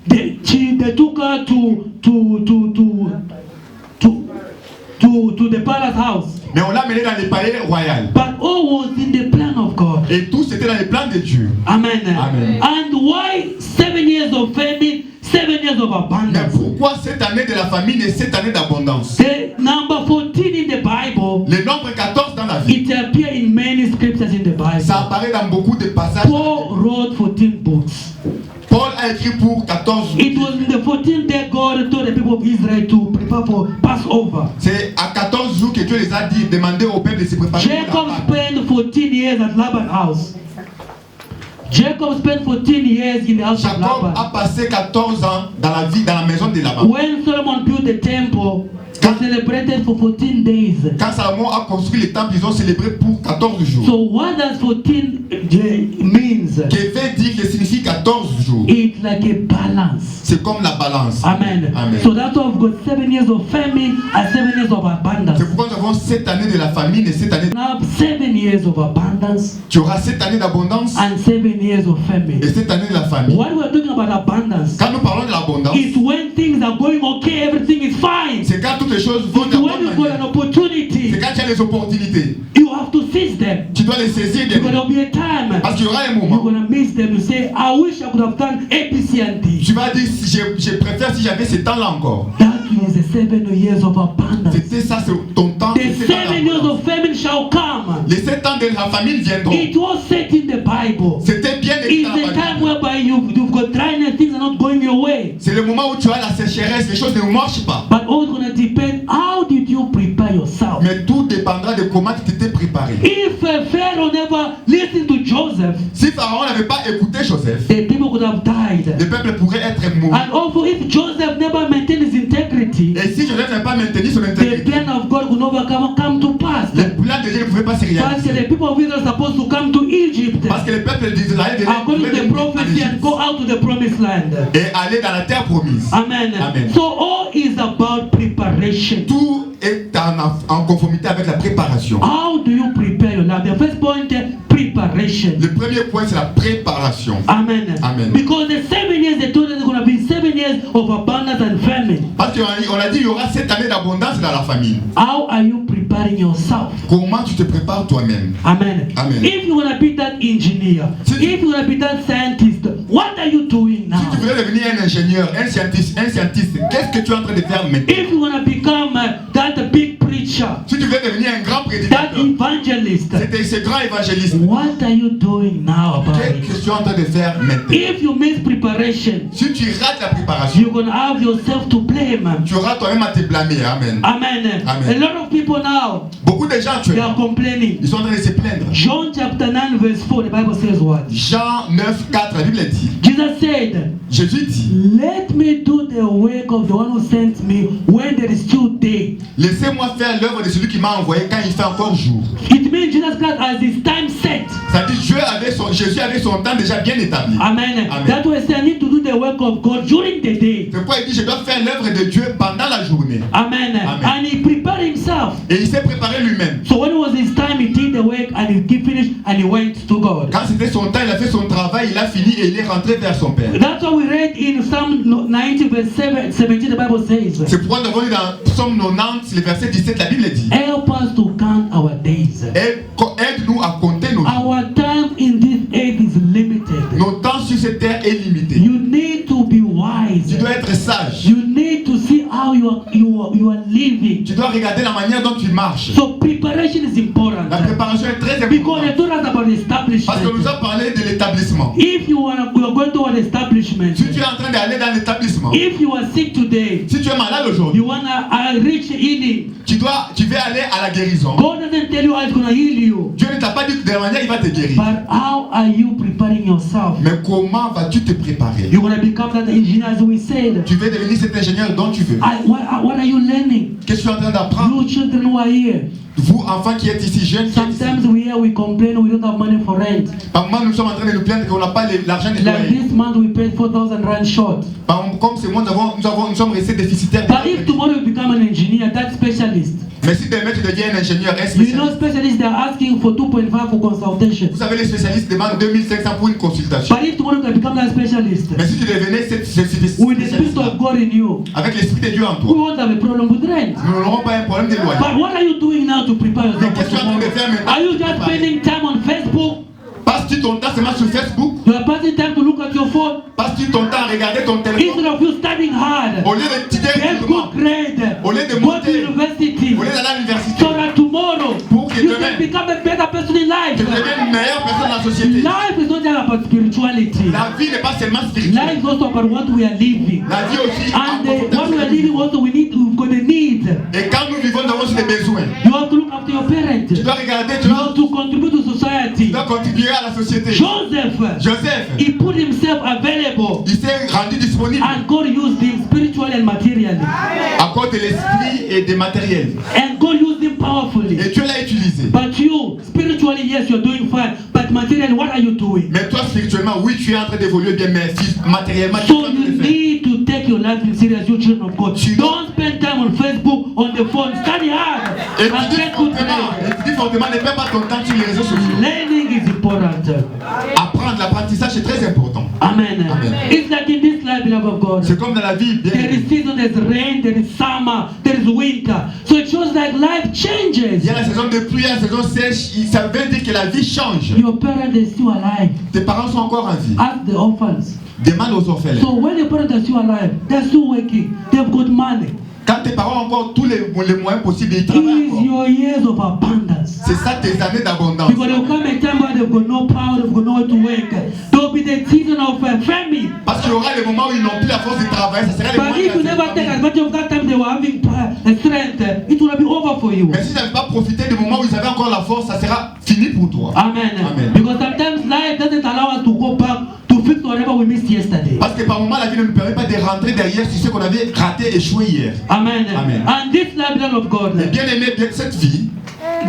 they took her to the palace house. Mais on l'a menée dans les palais royaux. But all was in the plan of God. Et tout c'était dans les plans de Dieu. Amen. Amen. And why 7 years of famine, 7 years of Mais abundance? pourquoi cette année de la famine et cette année d'abondance? The number 14 in the Bible, Le nombre 14 dans la vie, it appears in many scriptures in the Bible. ça apparaît dans beaucoup de passages. Paul wrote 14 books. Paul a écrit pour 14 jours. It was in the 14th day God told the people of Israel to prepare for Passover. C'est à 14 jours que Dieu les a dit, demandé au peuple de se préparer Jacob pour la Pâque. spent 14 years at Laban's house. Jacob spent 14 years in the house of Jacob a Laban. passé 14 ans dans la maison de Laban. When Solomon built the temple, they celebrated for 14 days. Quand Salomon a construit le temple, ils ont célébré pour 14 jours. So what does 14 means? Qui veut dire que signifie 14 jours. It's like a balance. C'est comme la balance. Amen. Amen. So that's why we've got 7 years of famine and 7 years of abundance. C'est pourquoi nous avons cette année de la famine et cette année. Now 7 years of abundance Tu auras cette année d'abondance and 7 years of famine. et cette année de la famine. What we're talking about abundance Quand nous parlons de l'abondance, is when things are going okay, everything is fine. c'est quand toutes les choses vont de It's la when bonne you've got manière. an opportunity, C'est quand tu as les opportunités. you have to seize them. Tu dois les saisir bien. Because there'll be a time Parce qu'il y aura un you're moment. gonna miss them. You say, I wish I could have done A, B, C, and D. Tu vas dire, je préfère si j'avais ce temps-là encore. That is the 7 years of abundance. C'était ça, c'est ton temps. The c'est dans 7 years l'abondance. of famine shall come. Les 7 ans de la famine viendront. It was set in the Bible. C'était bien écrit It's dans la the time Bible. whereby you've got dryness, things are not going your way. C'est le moment où tu as la sécheresse, les choses ne marchent pas. But all gonna depend, how did you prepare yourself? Mais tout dépendra de comment tu t'étais préparé. If Pharaoh never listened to Joseph, Si Pharaon n'avait pas écouté Joseph, the people could have died. le peuple pourrait être mort. And also, if Joseph never maintained his integrity, Et si Joseph n'a pas maintenu son the intégrité, plan of God could never come to pass. le plan de Dieu ne pouvait pas se Parce que réaliser. the people of Israel are supposed to come to Egypt Parce que le peuple d'Israël devait according to the prophecy and go out to the promised land. et aller dans la terre promise. Amen. Amen. So all is about preparation. Tout est en conformité avec la préparation. How do you prepare your life? The first point, preparation. Le premier point, c'est la préparation. Amen. Amen. Because the 7 years they told us there's going to be 7 years of abundance and famine. Parce qu'on a dit il y aura cette année d'abondance dans la famille. How are you preparing yourself? Comment tu te prépares toi-même? Amen. Amen. If you want to be that engineer, if you want to be that scientist, what are you doing now? Si tu voudrais devenir un ingénieur, un scientiste, qu'est-ce que tu es en train de faire maintenant? If you want to become that big preacher, Si tu veux devenir un grand that prédicateur, evangelist, c'était ce grand évangéliste. what are you doing now about Qu'est-ce que it? tu es en train de faire maintenant? If you miss preparation, Si tu rates la préparation, you're going to have yourself to blame. tu auras toi-même à te blâmer. Amen. Amen. Amen. A lot of people now, Beaucoup de gens, they are complaining. ils sont en train de se plaindre. John chapter 9 verse 4, the Bible says what? Jean 9, 4, la Bible dit, Jesus said, Jésus dit, let me do the work of the one who sent me when there is still day. laissez-moi faire l'œuvre de celui qui m'a envoyé quand il fait encore jour. It means Jesus Christ has his time set. Ça dit Jésus avait son temps déjà bien établi. Amen. Amen. That was I need to do the work of God during the day. C'est pourquoi il dit je dois faire l'œuvre de Dieu pendant la journée. Amen. Amen. And he prepared himself. Et il s'est préparé lui-même. So when it was his time, he did the work and he finished and he went to God. Quand c'était son temps, il a fait son travail, il a fini et il est rentré vers son Père. That's what we read in Psalm 90 verse 17. The Bible says, C'est pourquoi nous avons lu dans Psaume 90, le verset 17, la Bible dit help us to count our days. Aide-nous à compter nos jours. Our time in this age is limited. Nos temps sur cette terre est limité. You need to be wise. Tu dois être sage. You need to see how you are living. Tu dois regarder la manière dont tu marches. So preparation is important. La préparation est très Because they importante. told us about establishment. Parce qu'on nous a parlé de l'établissement. If you are going to an establishment, Si tu es en train d'aller dans l'établissement, if you are sick today, si tu es malade aujourd'hui, you want to reach healing. tu veux aller à la guérison. God doesn't tell you how it's going to heal you. Dieu ne t'a pas dit de la manière il va te guérir. But how are you preparing yourself? Mais comment vas-tu te préparer? You want to become that engineer as we said. Tu veux devenir cet ingénieur dont tu veux. What are you learning? Qu'est-ce que tu es en train d'apprendre? You children who are here. Vous, enfants qui êtes ici, jeunes qui êtes ici. Sometimes we complain we don't have money for rent. Par moment, nous sommes en train de nous plaindre qu'on n'a pas l'argent des Like loyers. this month we paid 4,000 rand short. Comme ce mois, nous sommes restés déficitaires. But if tomorrow you become an engineer, that's specialist. Mais si demain tu deviens un ingénieur, un You know spécialiste, specialists they are asking for 2.5 for consultation. vous savez les spécialistes demandent 2500 pour une consultation. But if tomorrow you can become that specialist, Mais si tu devenais ce with the Spirit spécialiste of God in you, avec l'esprit de Dieu en we toi, won't have a problem with rent. nous n'aurons pas un problème de loyer. But what are you doing now to prepare Mais yourself qu'est-ce que for tu es en train de tomorrow? faire maintenant? Are you just spending time on Facebook? Passes-tu ton temps seulement sur Facebook? You are passing time to look at your phone Passes-tu ton temps à regarder ton téléphone? instead of you studying hard. Au lieu d'étudier Get durement, good grade. au lieu de Go to monter, university. au lieu d'aller à l'université, So that tomorrow Pour que you demain, can become a better person in life. tu deviens une meilleure personne dans la société. Life is not just about spirituality. La vie n'est pas seulement Life spirituelle. is also about what we are living. La vie aussi And en what we are profondeur. living also we've got a need. Et quand nous vivons, nous avons aussi des besoins. You have to look after your parents. Tu dois regarder, tu You dois, have to contribute to tu society. dois contribuer à la société. Joseph, he Joseph, put himself available il s'est rendu disponible and God used him spiritually and materially. à cause de l'esprit et des matériels. And God used him powerfully. Et Dieu l'a utilisé. But you, spiritually, yes, you're doing fine. But materially, what are you doing? Mais toi, spirituellement, oui, tu es en train d'évoluer bien, mais matériellement, tu es en So train de you le faire. need to take your life in serious, you children of God. Tu Don't spend time on Facebook, on the phone. Study hard Et and tu dis get good fortement, grades. et tu dis fortement, ne perds pas ton temps sur les réseaux sociaux. Learning is important. Apprendre, l'apprentissage est très important. Amen. Amen. It's like in this life, beloved of God. C'est comme dans la vie, bien. There is season, there's rain, there is summer, there is winter. So it shows that life changes. Il y a la saison de pluie, il y a la saison sèche, ça veut dire que la vie change. Your parents are still alive. Tes parents sont encore en vie. Ask the orphans. Demande aux orphelins. So when your parents are still alive, they're still working, they've got money. Quand tes parents ont encore tous les moyens possibles, ils It travaillent is encore. your years of abundance. C'est ça tes années d'abondance. Because there will come a time where they've got no power, they've got nowhere to work. There will be the season of famine. Parce qu'il y aura les moments où ils n'ont plus la force de travailler, ça sera les But moments if you never take advantage of that time they were having strength, it will be over for you. Mais si tu n'avais pas profité des moments où ils avaient encore la force, ça sera fini pour toi. Amen. Amen. Because sometimes life doesn't allow us to go back to fix whatever we missed yesterday. Parce que par moments, la vie ne nous permet pas de rentrer derrière sur ce qu'on avait raté, échoué hier. Amen. Amen. And this level of God, Et bien aimé, bien cette vie,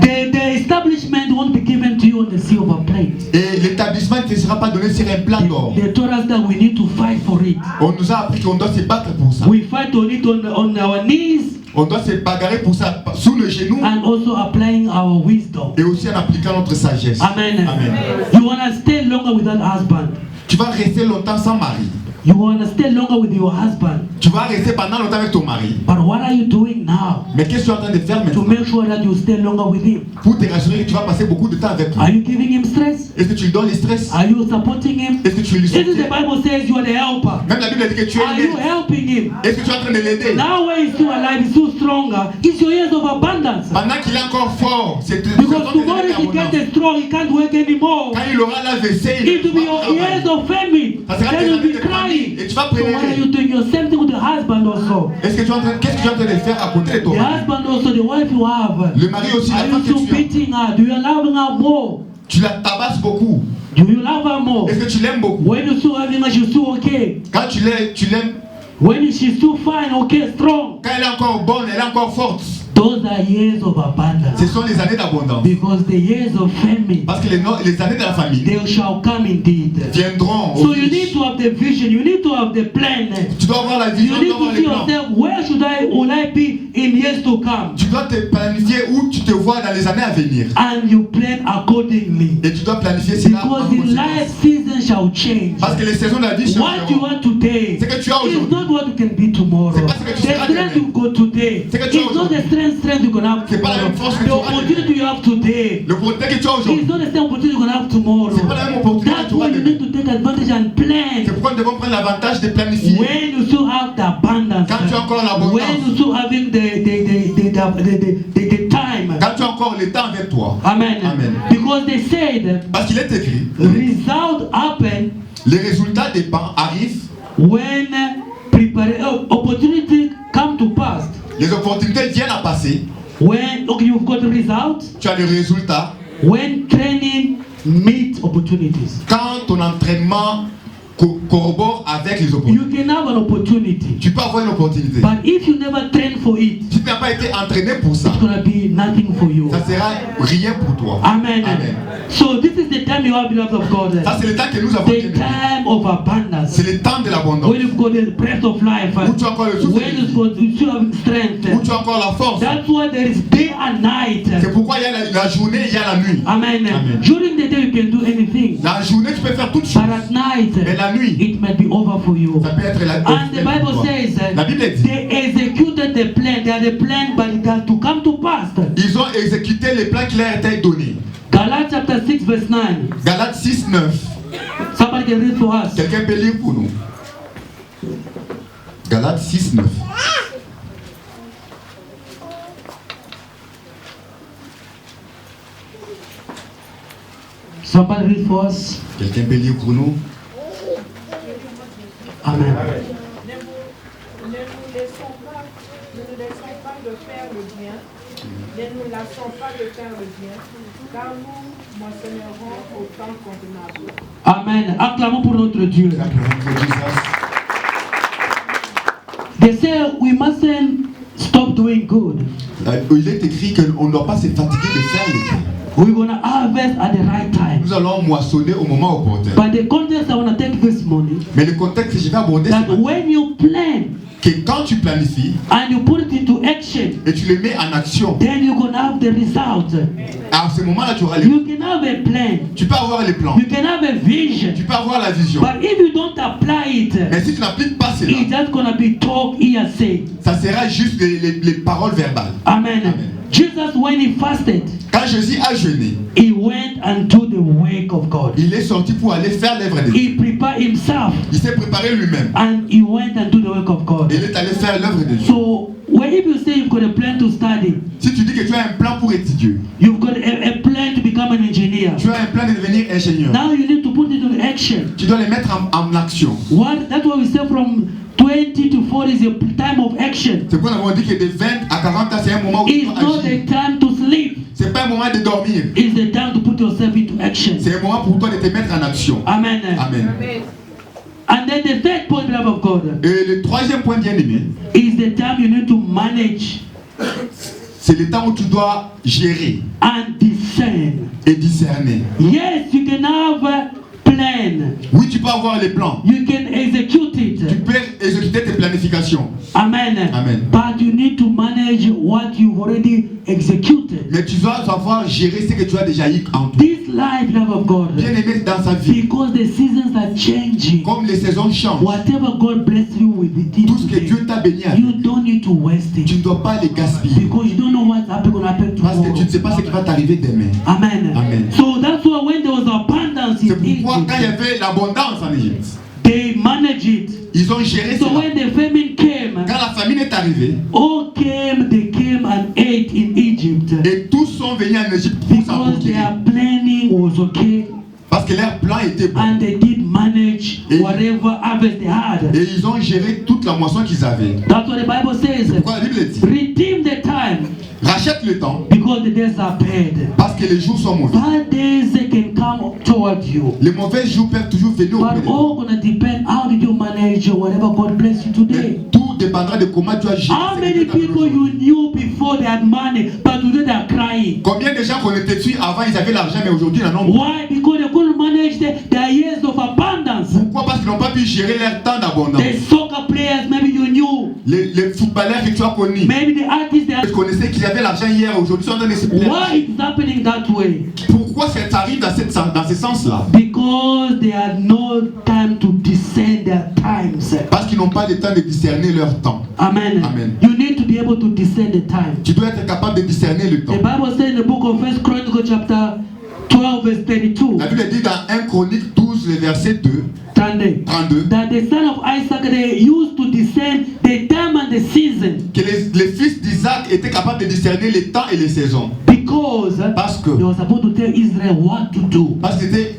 the establishment won't be given to you on the silver plate. et l'établissement ne te sera pas donné sur un plat d'or. They told us that we need to fight for it. On nous a appris qu'on doit se battre pour ça. We fight on it on our knees On doit se bagarrer pour ça sous le genou and also applying our wisdom. et aussi en appliquant notre sagesse. Amen. Amen. You want to stay longer with that husband. Tu vas rester longtemps sans mari. You want to stay longer with your husband. Tu vas rester pendant longtemps avec ton mari. But what are you doing now Mais qu'est-ce que tu es en train de faire to maintenant make sure that you stay longer with him? pour te rassurer que tu vas passer beaucoup de temps avec lui? Are you giving him stress? Est-ce que tu lui donnes le stress? Are you supporting him? Est-ce que tu lui This is the soutiens? Bible says you are the helper. Même la Bible dit que tu es Are you aidé. helping him? Est-ce que tu es en train de l'aider? Now when he's still alive, he's still stronger. It's your years of abundance. Pendant qu'il est encore fort, c'est Because tomorrow if he gets strong, he can't work anymore. quand il aura la WC, It will be your years of famine. ça sera Then tes you'll années be de famille crying. et tu vas So what are pleurer. you doing? You're same thing with the husband also. Qu'est-ce que tu es en train de faire à côté de The toi? husband also, the wife you have. Le mari aussi, la Are femme you que still tu as. beating her? Do you love her more? Tu la tabasses beaucoup. Do you love her more? Est-ce que tu l'aimes beaucoup? When you still having her, she's still okay. Quand tu l'aimes, When she's still fine, okay, strong. quand elle est encore bonne, elle est encore forte. Those are years of abundance. Ce sont les années d'abondance. Because the years of famine, Parce que les années de la famille they shall come indeed. viendront. So you need to have the vision, you need to have the plan. Tu dois avoir la vision, You tu need dois avoir to les see plans. yourself, where will I be in years to come? Tu dois te planifier où tu te vois dans les années à venir. And you plan accordingly. Et tu dois planifier cela en Because in conséquence. life, seasons shall change. Parce que les saisons de la vie What you changeront. are today C'est que tu as is aujourd'hui. not what you can be tomorrow. C'est pas ce que The tu seras strength demain. you got today C'est que tu as is not the aujourd'hui. strength you're gonna have C'est pas la même force que tomorrow. tu The auras opportunity you have today Le projet que tu as is aujourd'hui. not the same opportunity you're gonna have tomorrow. C'est pas la même opportunité que That's tu auras why you demain. need to take advantage and C'est plan. pourquoi nous devons prendre l'avantage de planifier. When you still have the abundance, Quand tu as encore l'abondance. when you still having the time. Quand tu as encore le temps avec toi. Amen. Amen. Because they said Parce qu'il est écrit, result happen les résultats arrivent, when opportunity come to pass. les opportunités viennent à passer, When you've got results, tu as les résultats. when training meets opportunities. Quand ton entraînement corrobore avec les opportunités. You can have an opportunity, Tu peux avoir une opportunité. but if you never train for it, Si tu n'as pas été entraîné pour ça, it's gonna be nothing for you. ça sera rien pour toi. Amen. Amen. So this is the time you have, beloved of God. Ça c'est le temps que nous avons. The time of abundance. C'est le temps de l'abondance. When you've got the breath of life, Où tu as encore le souffle. when you've got you still have Où strength. tu as encore la force. That's why there is day and night. C'est pourquoi il y a la journée, il y a la nuit. Amen. Amen. During the day you can do anything, La journée, tu peux faire toutes choses. but at night Mais la nuit, it may be over for you. ça peut être la And the Bible says La Bible dit, they executed the plan. They had a plan, but it has to come to pass. ils ont exécuté les plans qui leur étaient donnés. Galates chapter 6 verse 9. Galates 6, 9. Somebody can read for us. Quelqu'un peut lire pour nous. Galates 6, 9. Somebody read for us. Quelqu'un peut lire pour nous. Amen. Ne nous laissons pas de faire le bien, ne nous lassons pas de faire le bien, car nous moissonnerons au temps convenable. Amen. Acclamons pour notre Dieu. They say we mustn't stop doing good. Il est écrit qu'on ne doit pas se fatiguer de faire le bien. We're gonna harvest at the right time. Nous allons moissonner au moment opportun. But the context I want to take this morning, Mais le contexte que je vais aborder, that c'est when you plan que quand tu planifies and you put it into action, et tu le mets en action, then you're gonna have the result. à ce moment-là, tu auras les. You can have a plan, Tu peux avoir les plans. you can have a vision, Tu peux avoir la vision. but if you don't apply it, Mais si tu n'appliques pas cela, it's just gonna be talk hearsay. ça sera juste les paroles verbales. Amen. Amen. Jesus, when he fasted, Quand Jésus a jeûné, he went and do the work of God. il est sorti pour aller faire l'œuvre de Dieu. He prepared himself Il s'est préparé lui-même. and he went and do the work of God. Il est allé faire l'œuvre de Dieu. So when if you say you've got a plan to study, Si tu dis que tu as un plan pour étudier, you've got a plan to become an engineer. tu as un plan de devenir ingénieur, Now you need to put it into action. tu dois les mettre en action. That's why we say from 20 to 40 is a time of action. C'est pourquoi nous avons dit que de 20 à 40 ans, c'est un moment où tu It's dois not agir. the time to sleep. C'est pas un moment de dormir. It's the time to put yourself into action. C'est un moment pour toi de te mettre en action. Amen. Amen. And then the third point, beloved of God, Et le troisième point bien aimé, is the time you need to manage c'est le temps où tu dois gérer and discern. et discerner. Yes, you can have a plan. Oui, tu peux avoir les plans. You can execute Tu it. peux exécuter tes planifications. Amen. Amen. But you need to manage what you've already executed. Mais tu dois savoir gérer ce que tu as déjà eu en toi. This life, love of God, Bien aimé dans sa vie. because the seasons are changing. Comme les saisons changent, Whatever God bless you with it tout ce que today, Dieu t'a béni avec, you don't need to waste tu it ne dois pas les gaspiller. because you don't know what's gonna happen Parce que tomorrow. tu ne sais pas ce qui va t'arriver demain. Amen. Amen. So that's why when there was abundance C'est in pourquoi quand il y Egypt, avait l'abondance en Égypte, they managed it. ils ont géré So cela. when the famine came, Quand la famine est arrivée, they came and ate in Egypt et tous sont venus en Égypte pour s'en because procurer. their planning was okay Parce que leur plan était bon. and they did manage Et- whatever harvest they had. Et ils ont géré toute la moisson qu'ils avaient. That's what the Bible says. Pourquoi la Bible dit? Redeem the time Rachète le temps because the days are bad. parce que les jours sont mauvais. Bad days they can come toward you. Les mauvais jours peuvent toujours venir auprès But de toi. all gonna depend how did you manage whatever God bless you Mais today. tout Tout dépendra de comment tu as géré. How many people you knew before they had money, but today they are crying? Combien de gens connaissaient tu avant ils avaient l'argent mais aujourd'hui ils en ont. Why? Because they couldn't manage their years of abundance. Pourquoi? Parce qu'ils n'ont pas pu gérer leur temps d'abondance. The soccer players, maybe you knew. Les footballeurs que tu as connus. Maybe the artists, Tu connaissais qu'ils avaient l'argent hier, aujourd'hui ils sont en train de se plaindre. why it's happening that way? Pourquoi ça arrive dans ce sens-là? Because they had no time to discern their times. Parce qu'ils n'ont pas le temps de discerner leur temps. Amen. Amen. You need to be able to discern the time. Tu dois être capable de discerner le temps. The Bible says in the book of 1 Chronicles chapter 12 verse 32. La Bible dit dans 1 Chronique 12, le verset 2, 32, that the son of Isaac, they used to discern the time and the season. que les fils d'Isaac étaient capables de discerner les temps et les saisons. Because Parce que they were supposed to tell Israel what to do.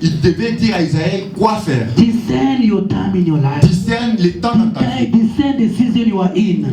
ils devaient dire à Israël quoi faire. Discern your time in your life. Discerne les temps dans ta vie. Discern the season you are in.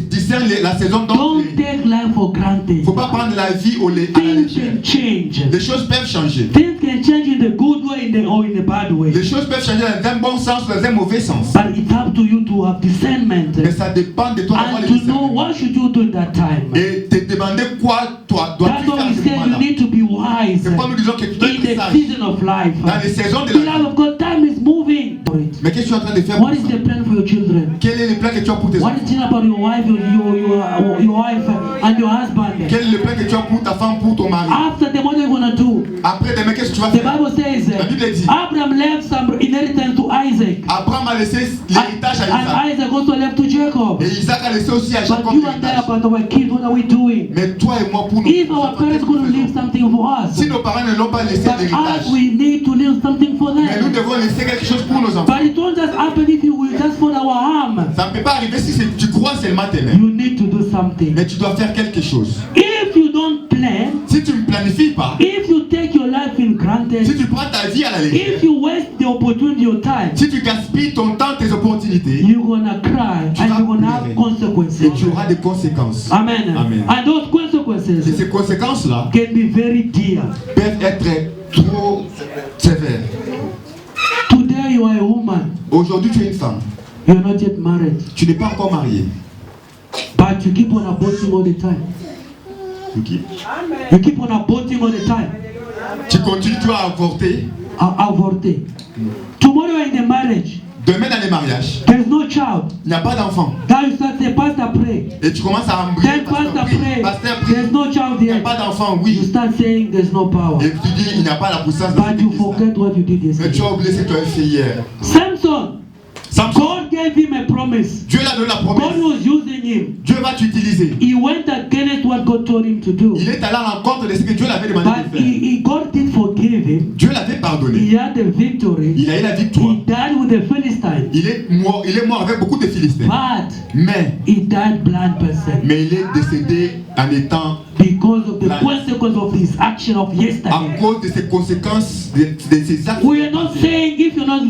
Discerne la saison dont Don't tu es. take life for granted. Il ne faut pas prendre la vie à la Things légère. can change. Les choses peuvent changer. Things can change in the good way or in the bad way. Les choses peuvent changer dans un bon sens ou dans un mauvais sens. But it's up to you to have discernment Mais ça dépend de toi d'avoir and le to know discernement. what should you do in that time. Et te demander quoi toi That's dois-tu why faire à we ce say you moment-là. need to be wise C'est pourquoi nous disons que tu dois in être the sage season of life. dans les saisons de la Beloved vie. of God, time is moving. Mais qu'est-ce que tu es en train de faire pour What is ça? the plan for your children? Quel est le plan que tu as pour tes What enfants? is it about your wife, your wife and your husband? Quel est le plan que tu as pour ta femme, pour ton mari? After them, what are you gonna do? Après demain, qu'est-ce que tu vas The faire? Bible says La Bible dit Abraham left some inheritance to Isaac. Abraham a laissé l'héritage à Isaac. And Isaac also left to Jacob. Et Isaac a laissé aussi à Jacob But you and I, l'héritage. about our kids, what are we doing? Mais toi et moi, pour nous, If our parents couldn't leave something for us, si nos parents ne l'ont pas laissé but l'héritage, us, we need to leave something for mais nous them. devons laisser quelque chose pour nos enfants. But it won't just happen if you will just fold our arm. Ça ne peut pas arriver si tu crois seulement tes mains. You need to do something. Mais tu dois faire quelque chose. If you don't plan, Si tu ne planifies pas, if you take your life in si granted, tu prends ta vie à la légère, if you waste the opportunity, your time, si tu gaspilles ton temps, tes opportunités, you're gonna cry Tu and vas you're gonna have pleurer. consequences. et tu auras des conséquences. Amen. Amen. And those Et consequences ces conséquences-là can be very dear. peuvent être trop sévères. Today you are a woman, Aujourd'hui, tu es une femme. you're not yet married, Tu n'es pas encore mariée. but you keep on aborting all the time. Ok. You keep on aborting all the time. Tu continues, tu vas avorter. Avorter. Tomorrow you're in the marriage, Demain, dans les mariages, there's no child. il n'y a pas d'enfant. Now you start saying, Pastor, pray. Et tu commences à embrouiller. Then Pastor, pray. Pasteur, prie. There's no child Il n'y a here. pas d'enfant, You oui. start saying there's no power. Et tu dis, il n'y a pas la puissance dans But cette you église-là. forget what you did Mais tu yesterday. as oublié ce que tu as fait hier. Samson, Samson, God gave him a promise. Dieu l'a donné la God promesse. was using him. Dieu va t'utiliser. He went against what God told him to do. Il est allé à l'encontre de ce que Dieu l'avait demandé But de faire. God did forgive him. Dieu l'avait pardonné. He had the victory. Il a eu la victoire. He died with the Philistines. Il est mort avec beaucoup de Philistins. But Mais he died blind person il est décédé en étant because of the Blind. consequence of his action of à yesterday. cause de ses conséquences de ses actes. We are not saying if you're not,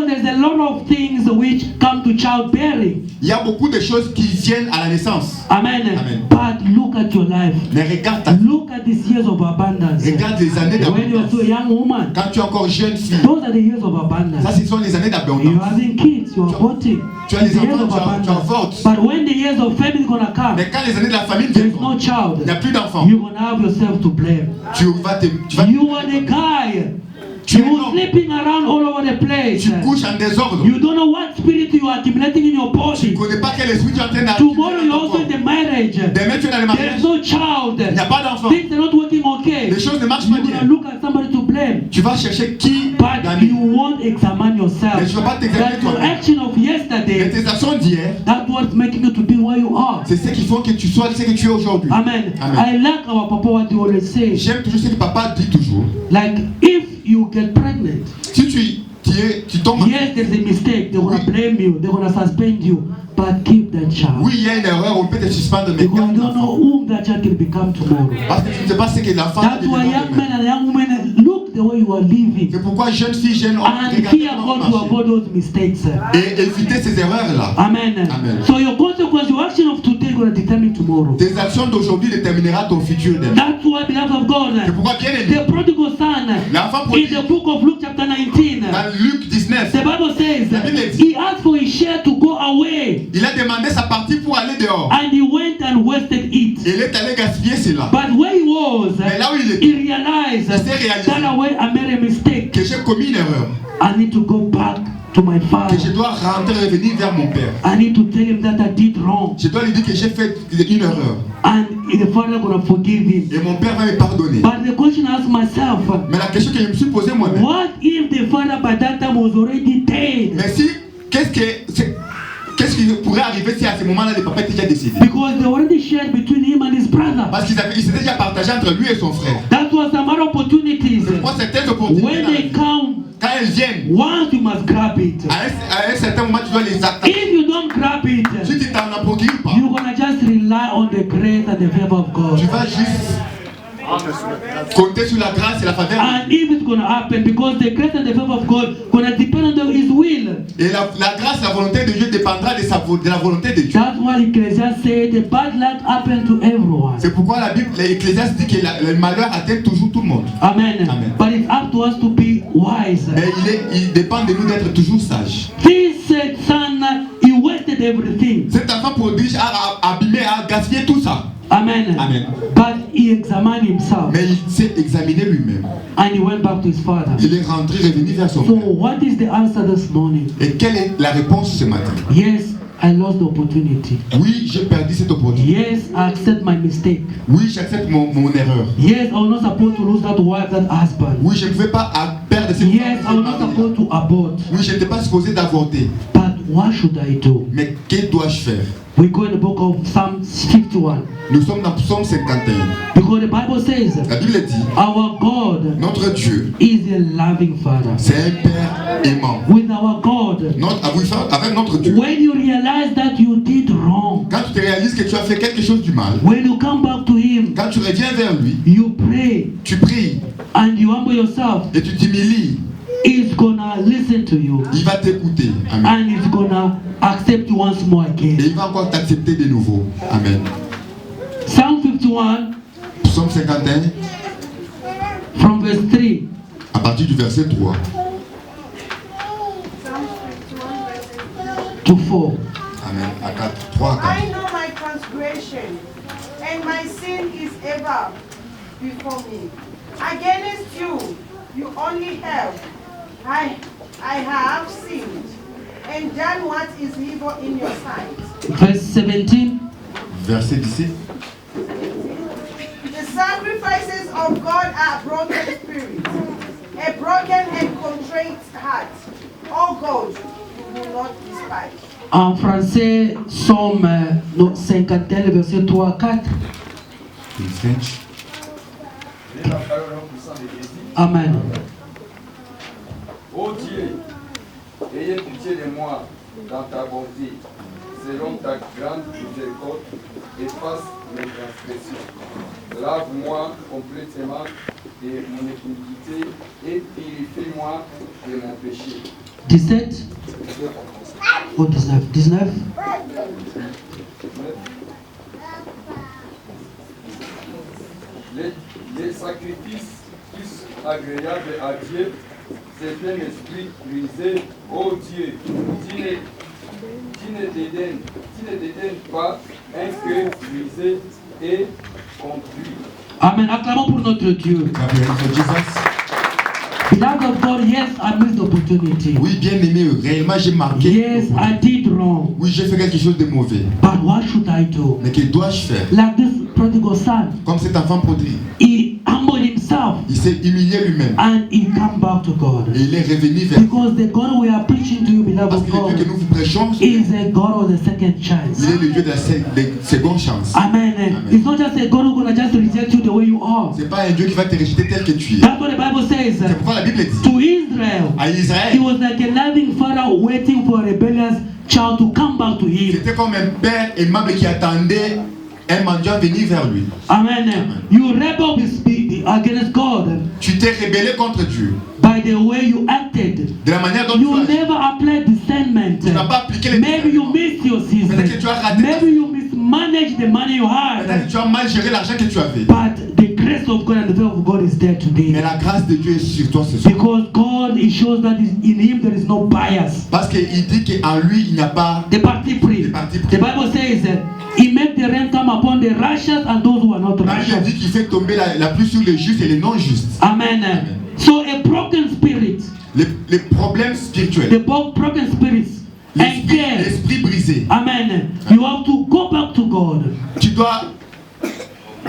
there's a lot of things which come to childbearing. Il y a beaucoup de choses qui viennent à la naissance. Amen. Amen. But look at your life. Mais regarde ta Look at these years of abundance. regarde les années When you're d'abondance. so young woman, Quand tu es encore jeune fille, those are the years of abundance. ça ce sont les années You're d'abondance. having kids, you're aborting. Tu as les The years enfants, of tu abundance. avortes. But when the years of famine is gonna come, Mais quand les années de la famille there's viennent, no il child. n'y a plus d'enfants. You're gonna have yourself to blame. Tu vas You are the guy. Tu es You l'homme. sleeping around all over the place. Tu couches en désordre. You don't know what spirit you are accumulating in your Tu body. ne connais pas quel esprit tu es en train Tomorrow d'accumuler you're dans ton also in corps. the marriage. Demain tu es dans le mariage. There's no child. Il n'y a pas d'enfant. Things are not working okay. Les choses ne marchent pas You're gonna bien. look at somebody to blame. Tu vas chercher qui But d'ami. you won't examine yourself. Mais tu ne vas pas t'examiner That your toi-même. action of Mais yesterday, tes actions d'hier, that's what's making you to be where you are. c'est ce qui font que tu sois ce que tu es aujourd'hui. Amen. Amen. I like our Papa what he always say. J'aime toujours ce que papa dit toujours. Like if you get pregnant, Si tu tombes, yes, there's a mistake. They're gonna blame you. They're gonna suspend you. But keep that child. oui, il y a une erreur, on peut te suspendre, mais Because garde you don't know l'enfant. who that child can become tomorrow. Parce que tu ne sais pas ce que l'enfant That's why deviendra young demain. men and young women look look the way you are living C'est pourquoi jeunes filles, jeunes hommes, and regardez fear comment God to marcher. avoid those mistakes. Et éviter ces erreurs-là. Amen. Amen. So your consequence, your action of today going to determine tomorrow. Tes actions d'aujourd'hui déterminera ton futur demain. That's why, beloved of God, C'est pourquoi, bien aimé, the prodigal son l'enfant in prodigue, the book of Luke chapter 19, dans Luc 19, the Bible says La Bible dit, he asked for his share to go away il a demandé sa partie pour aller dehors. and he went and wasted it. Il est allé gaspiller cela. But where he was, Mais là où il he était, realized il s'est réalisé that away I made a mistake. que j'ai commis une erreur. I need to go back to my Que father. je dois rentrer, revenir vers mon père. I need to tell him that I did wrong. Je dois lui dire que j'ai fait une erreur. And the father gonna forgive him. Et mon père va me pardonner. But the question I ask myself, Mais la question que je me suis posée moi-même, what if the father by that time was already dead? mais si, qu'est-ce qui pourrait arriver si à ce moment-là le papa était déjà décédé? Because they already shared between him and his brother. Parce qu'il s'était déjà partagé entre lui et son frère. That was some other opportunities. C'est pourquoi certaines When opportunités, they come, quand elles viennent, once you must grab it. à un certain moment, tu dois les atteindre. If you don't grab it, Si tu t'en procures pas, you're gonna just rely on the grace and the favor of God. tu vas juste compter sur la grâce et la faveur. And if it's gonna happen, because the grace and the favor of God gonna depend on His will. Et la grâce, la volonté de Dieu dépendra de la volonté de Dieu. That's why Ecclesiastes said the bad luck happens to everyone. C'est pourquoi la Bible, l'Ecclésiaste dit que le malheur atteint toujours tout le monde. Amen. Amen. But it's up to us to be wise. Mais il dépend de nous d'être toujours sages. This son, he wasted everything. Cet enfant prodige a abîmé, a gaspillé tout ça. Amen. Amen. But he examined himself Mais il s'est examiné lui-même. and he went back to his father. Il est rentré, revenu vers son So père. what is the answer this morning? Et quelle est la réponse ce matin? Yes, I lost the opportunity. Oui, j'ai perdu cette opportunité. Yes, I accept my mistake. Oui, j'accepte mon erreur. Yes, I was not supposed to lose that wife, that husband. Oui, je ne pouvais pas perdre cette Yes, I was not femme. supposed to abort. Oui, je n'étais pas supposé d'avorter. But what should I do? Mais que dois-je faire? We go in the book of Psalm 51. Nous sommes dans Psaume 51. Because the Bible says, La Bible dit, our God notre Dieu, is a loving Father. c'est un Père aimant. With our God, Avec notre Dieu, when you realize that you did wrong, quand tu te réalises que tu as fait quelque chose du mal, when you come back to Him, quand tu reviens vers lui, you pray tu pries and you humble yourself, et tu t'humilies, He's gonna listen to you il va t'écouter. Amen. and He's gonna accept you once more Et again. il va encore t'accepter de nouveau. Amen. Psalm 51 Psaume 51, from verse 3. à partir du verset 3 to 4. Amen. À 4, 3 à 4. I know my transgression, and my sin is ever before me. Against you, you only have. I have sinned, and done what is evil in your sight. Verse 17. Verset 17. The sacrifices of God are broken spirits, a broken and contrite heart. Oh God, you will not despise. En français, Psaume 51, verset 3 à 4. In French. Amen. Ô Dieu, ayez pitié de moi dans ta bonté, selon ta grande miséricorde, efface mes transgressions. Lave-moi complètement de mon iniquité et purifie-moi de mon péché. 17 ou 19? 19. Les sacrifices plus agréables à Dieu, c'est un esprit brisé. Ô Dieu, tu ne dédaignes pas un cœur brisé et conduit. Amen. Acclamons pour notre Dieu. Beloved of God, yes, I missed the opportunity. Oui, bien aimé, réellement j'ai marqué. Yes, I did wrong. Oui, j'ai fait quelque chose de mauvais. But what should I do? Mais que dois-je faire? Like this prodigal son, Comme cet enfant prodigue, he humbled himself il s'est humilié lui-même. and he come back to God. Et il est revenu vers. Because the God we are preaching to you, beloved Parce of que le Dieu que God, nous vous prêchons, is a God of the second chance. il est le Dieu de la seconde chance. Amen. It's not just a God who's gonna just reject you the way you are. C'est pas un Dieu qui va te rejeter tel que tu es. That's what the Bible says. C'est pourquoi la Bible dit To Israel, à he Israël, was like a loving father waiting for a rebellious child to come back to him. c'était comme un père aimable qui attendait un mendiant venir vers lui. Amen. You rebel against God Tu t'es rebellé contre Dieu. by the way you acted. De la manière dont You tu as agi. never applied discernment. Tu n'as pas appliqué les Maybe you missed your season. Peut-être que tu as raté ta Maybe you mismanaged the money you Peut-être had. que tu as mal géré l'argent que tu avais. But the grace of God and the favor of God is there Mais today. la grâce de Dieu est sur toi ce soir. Because God, He shows that in Him there is no bias. Parce qu'il dit qu'en lui, il n'y a pas The party pris. de parti The pris. Bible says He made the rain come upon the righteous and those who are not La Bible righteous. dit qu'il fait tomber la pluie sur les justes et les non-justes. Amen. So a broken spirit, Les problèmes spirituels. the broken spirits, and care. L'esprit brisé. Amen. You have to go back to God Tu dois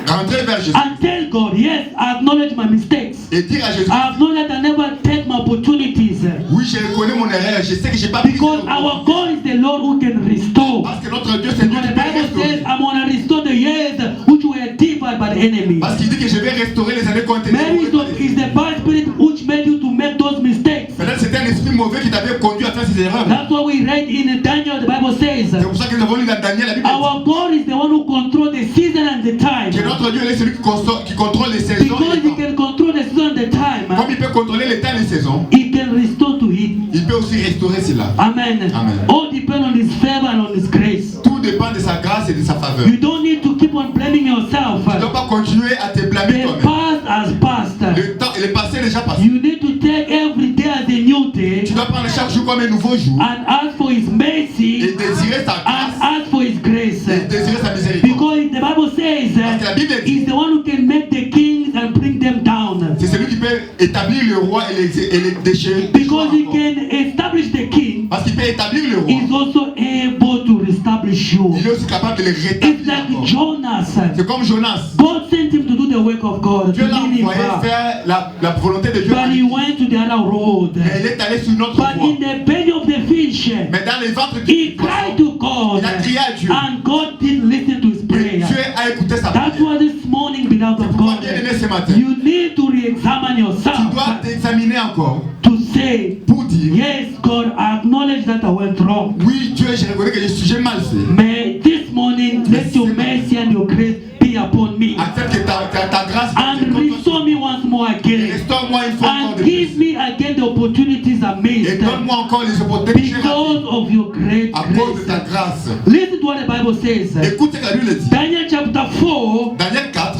rentrer vers Jésus and tell God, yes, I acknowledge my mistakes. et dire à Jésus, I acknowledge I never take my opportunities. oui, je reconnais mon erreur, je sais que j'ai pas pris. Because our God is the Lord who can restore. Parce que notre Dieu, c'est Dieu Because qui the peut Bible says, restaurer. I'm going to restore the years which were devoured by the enemy. Parce qu'il dit que je vais restaurer les années qu'on Maybe it's the bad spirit which made you to make those mistakes. Peut-être c'était un esprit mauvais qui t'avait conduit à faire ces erreurs. That's what we read in Daniel. The Bible says, C'est pour ça que nous avons lu dans Daniel, la Bible dit our God is the one who controls the season and the time. que notre Dieu est celui qui contrôle les saisons. Because et He les temps. can control the season and the time, Comme il peut contrôler les temps et les saisons, He can restore to it. il peut aussi restaurer cela. Amen. Amen. All depend on His favor and on His grace. Tout dépend de sa grâce et de sa faveur. You don't need to keep on blaming yourself. Tu ne dois pas continuer à te blâmer The toi-même. past has passed. Le passé est déjà passé. You need to take every day as a new day Tu dois prendre chaque jour comme un nouveau jour and ask for His et mercy désirer sa and grâce ask for His grace. et désirer sa miséricorde. Because the Bible says Parce que la Bible dit, He's the one who can make the kings and bring them down. c'est celui qui peut établir le roi et les déchirer. Because He can establish the king, Parce qu'il peut établir le roi. He's also able to establish you. Il est aussi capable de les It's rétablir like encore. Jonas. C'est comme Jonas. God sent him to do the work of God. Dieu To l'a envoyé Nineveh. faire la volonté de Dieu. But he went to the other road. Mais il est allé sur notre But voie. in the belly of the fish, Mais dans les ventres he du cried poisson, to God, il a crié à Dieu. and God didn't listen to his Et prayer. Dieu a écouté sa That's prière. why this morning, beloved of Pourquoi God, bien aimé ce matin, you need to re-examine tu yourself dois t'examiner encore to say, pour dire, yes, God, I acknowledge that I went wrong. oui Dieu, je reconnais que j'ai mal fait. May this morning let your mercy and your grace be upon me, Accepte que ta grâce and restore me once more again, restaure-moi une fois encore and de give plus. me again the opportunities I Et missed donne-moi encore les opportunités because of your great à cause de ta grace. grâce. Listen to what the Bible says. Écoute ce que la Bible dit. Daniel chapter 4, Daniel 4,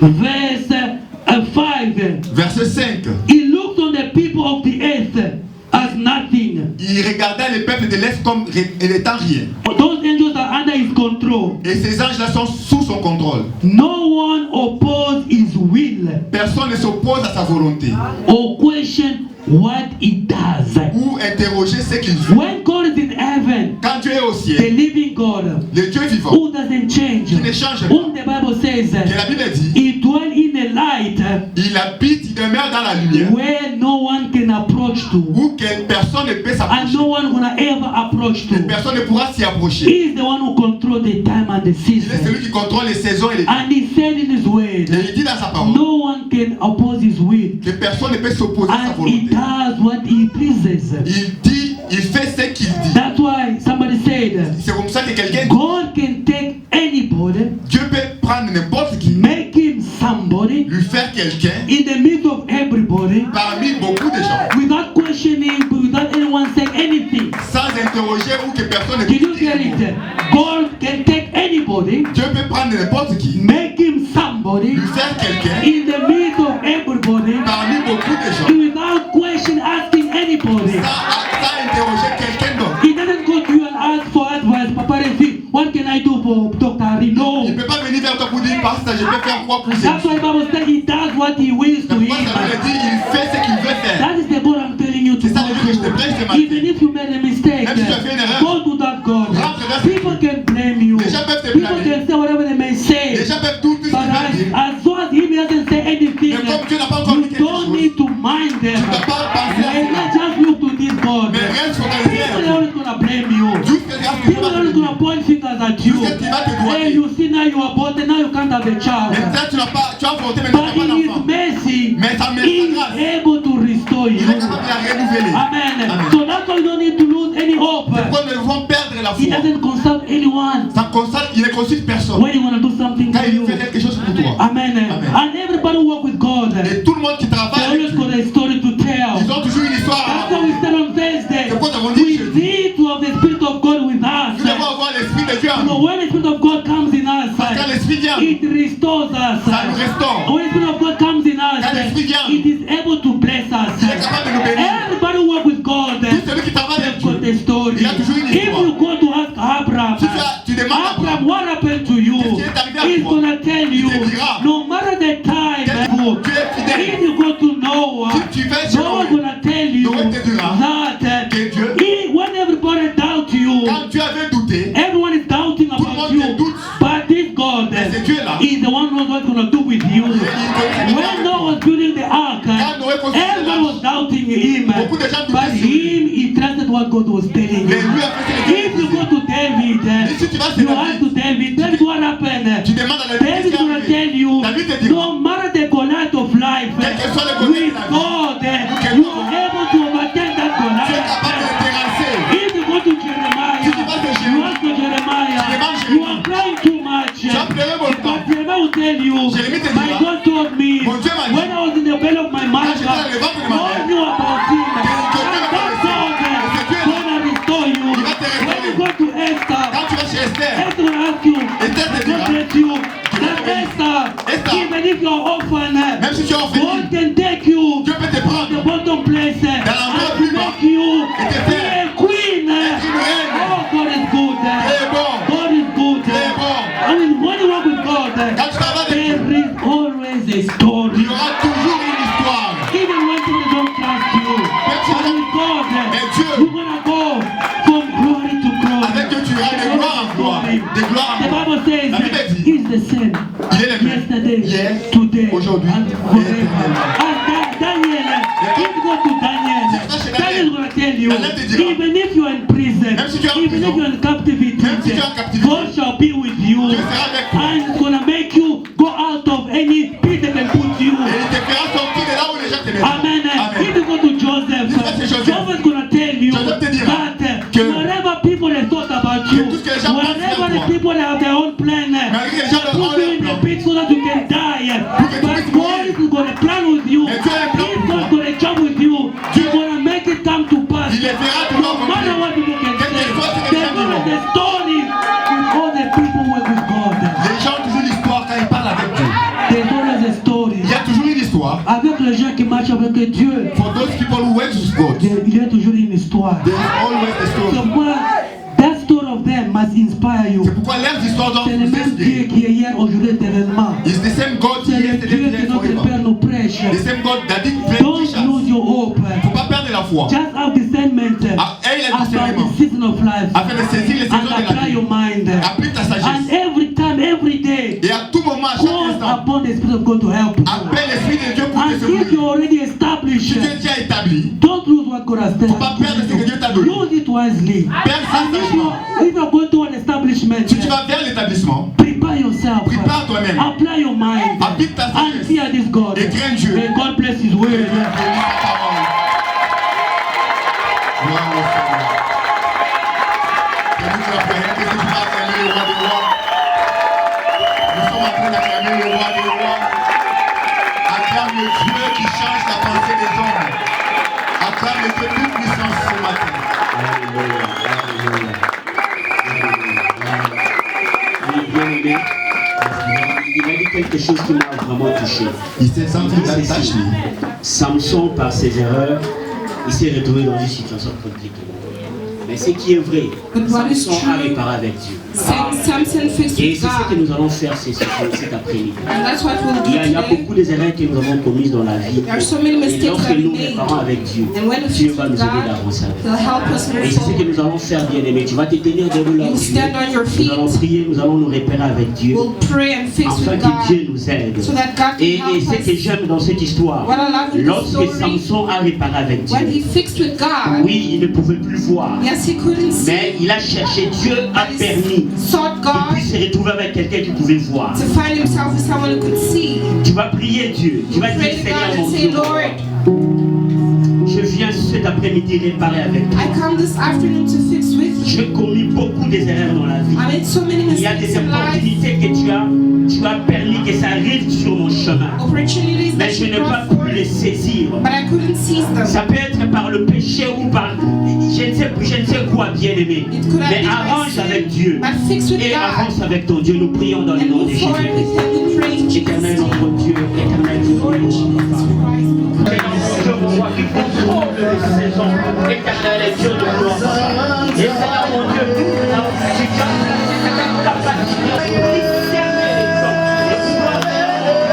verse 5. verset 5. He looked on the people of the earth as nothing. Il regardait les peuples de l'Est comme étant rien. Those angels are under his control. Et ces anges-là sont sous son contrôle. No one oppose his will Personne ne s'oppose à sa volonté or question what he does. ou interroger ce qu'il fait. When God is in heaven, Quand Dieu est au the ciel, living God le Dieu vivant, who doesn't change, qui ne change pas, whom the Bible says que la Bible dit, he dwells in a light il habite, il demeure dans la lumière, where no one can approach to, où personne ne peut and s'approcher. no one gonna ever approach to. Personne ne pourra s'y approcher. He is the one who controls the time and the Il est season. celui qui contrôle les saisons et les temps. And he said in his word, Et il dit dans sa parole no one can oppose his will. que personne ne peut s'opposer à sa And he volonté. does what he pleases. Il dit, il fait ce qu'il dit. That's why somebody said, C'est comme ça que quelqu'un dit, God can take anybody, Dieu peut prendre n'importe qui, make him somebody lui faire quelqu'un in the midst of everybody, parmi beaucoup de gens, without questioning, without anyone saying anything. sans interroger ou que personne ne Did you peut get dire. it? God can take anybody, Dieu peut prendre n'importe qui, make him somebody lui faire quelqu'un in the midst of everybody, parmi beaucoup de gens, without question asking anybody. sans interroger quelqu'un d'autre. He doesn't go to you and ask for advice. Papa Refi, what can I do for Dr. Harry? No. Il ne peut pas venir vers toi pour dire, pasteur, je peux faire quoi pour ces That's why the Bible says he does what he wills to Pourquoi him. ça veut dire, il fait ce qu'il veut faire. That is the God I'm telling you to C'est ça go le Dieu que je te prêche ce to. matin. Even if you made a mistake, Même si tu as fait une erreur, go to that God. rentre vers ce People can blame you. Les gens peuvent te People blâmer. can say whatever they may say. Les gens peuvent tout ce But qu'ils veulent dire. as long as he doesn't say anything, Mais comme Dieu n'a pas encore you dit quelque don't chose, need to mind them. tu ne dois pas penser à And cela. let's just look to this God. Mais rien sur ta People are always going to blame you. Jusqu'à ce que People are always going to point fingers at you. Jusqu'à ce qu'il va te doigter. Hey, you see now you are born, now you can't have a child. Maintenant, tu as voté, mais tu n'as But pas in His d'enfant. mercy, Mais sa He is grâce, able to restore you. il est capable de la renouveler. Amen. Amen. So that's why you don't need to lose any hope. Pourquoi nous devons perdre la He foi? doesn't consult anyone Il ne consulte personne. when you want to do something Quand for il you. fait quelque chose pour toi. Amen. Amen. And everybody who walk with God monde qui They travaille, always got a story to tell. ils ont toujours une histoire. That's why we said on Thursday, C'est pourquoi nous avons dit we jeudi, need to have the Spirit of God with us. nous devons avoir l'Esprit de Dieu en So nous. when the Spirit of God comes in us, Parce que quand l'Esprit vient, it restores us. ça nous restaure. When the Spirit of God comes in us, Quand l'Esprit vient, it is able to bless us. il est capable de nous bénir. Everybody who work with God, Tout celui qui travaille avec they've got Dieu, a story. il a toujours une If histoire. you go to ask Abraham, Si tu demandes à Abraham, Abraham, what happened to you? qu'est-ce qui est arrivé à He's toi? gonna tell you, Il te dira, no matter the time, tu es fidèle. if you go to Noah, Si tu vas chez Noah Noé, gonna tell you Noé te dira that que Dieu, when everybody doubt you, quand tu avais douté, everyone is doubting tout le about monde you, te doute. but this God Mais c'est Dieu là. is the one who knows what he's gonna do with you. When Noah was building the ark, Quand Noé construisait everyone was doubting him, beaucoup de gens but doutaient sur lui. him, he trusted what God was telling Mais him. lui a fait ce que If Dieu you go disait. to David, Et si tu vas chez you ask to David, David what happened? tu demandes à la David is gonna tell you, David te dira, no matter the Goliath of life, quel que soit le Goliath with de la vie, God, quel you soit- are able to overtake that tu es Goliath. capable de terrasser. If you go to Jeremiah, Si tu vas chez you Jérémie, ask to Jeremiah, tu demandes you Jérémie. are crying too much. Tu as pleuré mon temps. But Jeremiah will tell you, Jérémie te my dira, God told me, mon Dieu m'a dit, when I was in the belly of my mother, j'étais dans le ventre de ma God mère, knew about him. And connais that about God gonna restore you. Il va te restaurer. When you go to Esther, Quand tu vas chez Esther, Esther will ask you, Esther te God dira, bless you. That Esther, Esther, even if you are orphan, même si tu es God orpheline, can take you Dieu peut te to the prendre bottom place l'endroit and plus bas make you et te be faire a queen. être une reine. Oh, God is good. Très bon, God is good. très bon. I mean, when you work with God, Quand tu travailles avec there Dieu, is always a il story. y aura toujours une histoire. Even when people don't trust you, but with God, Et Dieu, you're gonna go from glory to glory. avec Dieu, tu iras de gloire en gloire. De gloire en The gloire. Bible says La Bible dit, he's the same il est le même. yesterday, Hier, today, aujourd'hui, and et forever. éternellement. As Daniel, if you go to Daniel, Si tu vas chez Daniel is going to tell you, Daniel te dira, even if you are in prison, même si tu es en even prison, if you are in captivity, même si tu es en captivité, God shall be with you, Dieu sera avec toi. and it's going to make you go out of any pit they can put you. Et il te fera sortir de là où les gens te mettent. Amen. If you go to Joseph, Si tu vas chez Joseph, Joseph is going to tell you Joseph te dira that que wherever people have thought about you, tout ce que les gens pensent wherever de the toi, people have their own plan, malgré les gens they ont put you leur in plan, the pit so that you can die. que tu But puisses God mourir. is going to plan with you. Mais Dieu a un plan If pour God toi. is going to jump with you, He's going to make it come to pass. Il les fera No toujours matter accomplir. what people can Quel que say, soit ce que les there's gens going to be diront. a story with all the people who work with God. Les gens ont toujours l'histoire quand ils parlent avec Dieu. There's always a story. Il y a toujours une histoire. Avec les gens qui marchent avec Dieu, For those people who work with God, il y a toujours une histoire. there is always a story. So moi, that story of them must inspire you. C'est pourquoi leurs histoires doivent C'est le vous même Dieu inspirer. qui est hier, aujourd'hui, éternellement. It's the same God C'est qui le est Dieu today, que notre forever. Père nous prêche. The same God that did great Don't teach us. lose your hope. Faut pas perdre la foi. Just have discernment Aie le about discernement the season of life. afin de saisir les saisons And de la apply vie. your mind. Applique ta And sagesse. every time, every day, Et à tout moment, à chaque call instant, upon the Spirit of God to help you. appelle l'Esprit de Dieu pour te And if secourir. you're already Si established, Dieu t'y a établi, don't lose what God has done. faut pas perdre ce que Dieu t'a donné. Use it wisely. Perds ça And sagement. if you're going to an establishment, Si tu vas vers l'établissement, prepare yourself. prépare toi-même. Apply your mind. Applique ta And sagesse. fear this God. Et crains Dieu. May God bless His word. Bénis ta parole. Gloire au Seigneur. C'est nous qui la prière, que tu vas acclamer le roi des rois. Nous sommes en train d'acclamer le roi des rois. Acclame le Dieu qui change la pensée des hommes. Acclame le Dieu toute puissance ce matin. Alléluia, alléluia, alléluia. Il est bien aimé. Il a dit quelque chose qui m'a vraiment touché. Il s'est senti d'attache. Samson, par ses erreurs, il s'est retrouvé dans une situation compliquée. Mais ce qui est vrai, But what is Samson a true? réparé avec Dieu. Samson fixed Et with c'est ce que God. nous allons faire cet après-midi. And that's what we'll do Il y a today. beaucoup d'erreurs que nous avons commises dans la vie. There are so many Et mistakes lorsque that we nous made. réparons avec Dieu, And when we Dieu fix va nous with aider God, d'avancer avec He'll help us move Et c'est ce que forward. nous allons faire, bien-aimés. Tu vas te tenir debout là. You stand on your feet. Nous allons prier, nous allons nous repérer avec Dieu. We'll pray and fix Afin with que Dieu God nous aide. so that God Et can help ce que us. j'aime dans cette histoire, What I love in this lorsque story, Samson a réparé avec Dieu, when he fixed with God, oui, il ne pouvait plus voir. yes, he couldn't see. Mais il a cherché, Dieu a But permis he sought qu'il God puisse se retrouver avec quelqu'un qui pouvait voir. to find himself with someone who could see. Tu vas prier Dieu. Tu vas dire, Pray to Seigneur God mon and say, Dieu, Lord, je viens cet après-midi après-midi réparer avec toi. I come this afternoon to fix with you. J'ai commis beaucoup des erreurs dans la vie. I made so many Il y a des mistakes in life. opportunités que tu as permis que ça arrive sur mon chemin. Opportunities Mais that je you n'ai pas brought pu les forth, saisir. but I couldn't seize them. Ça peut être par le péché ou par je ne sais quoi, bien aimé. It could have Mais been by arrange sin, avec Dieu. but fix with Et God. avance avec ton Dieu. Nous prions dans le And nom de move forward with Jésus. Him. We pray in Jesus' Éternel name. notre Dieu, éternel Dieu, Lord Jesus Christ. je vois qui contrôle les saisons. Éternel et Dieu de gloire. Et Seigneur mon Dieu, tu as cette capacité de discerner les temps. Et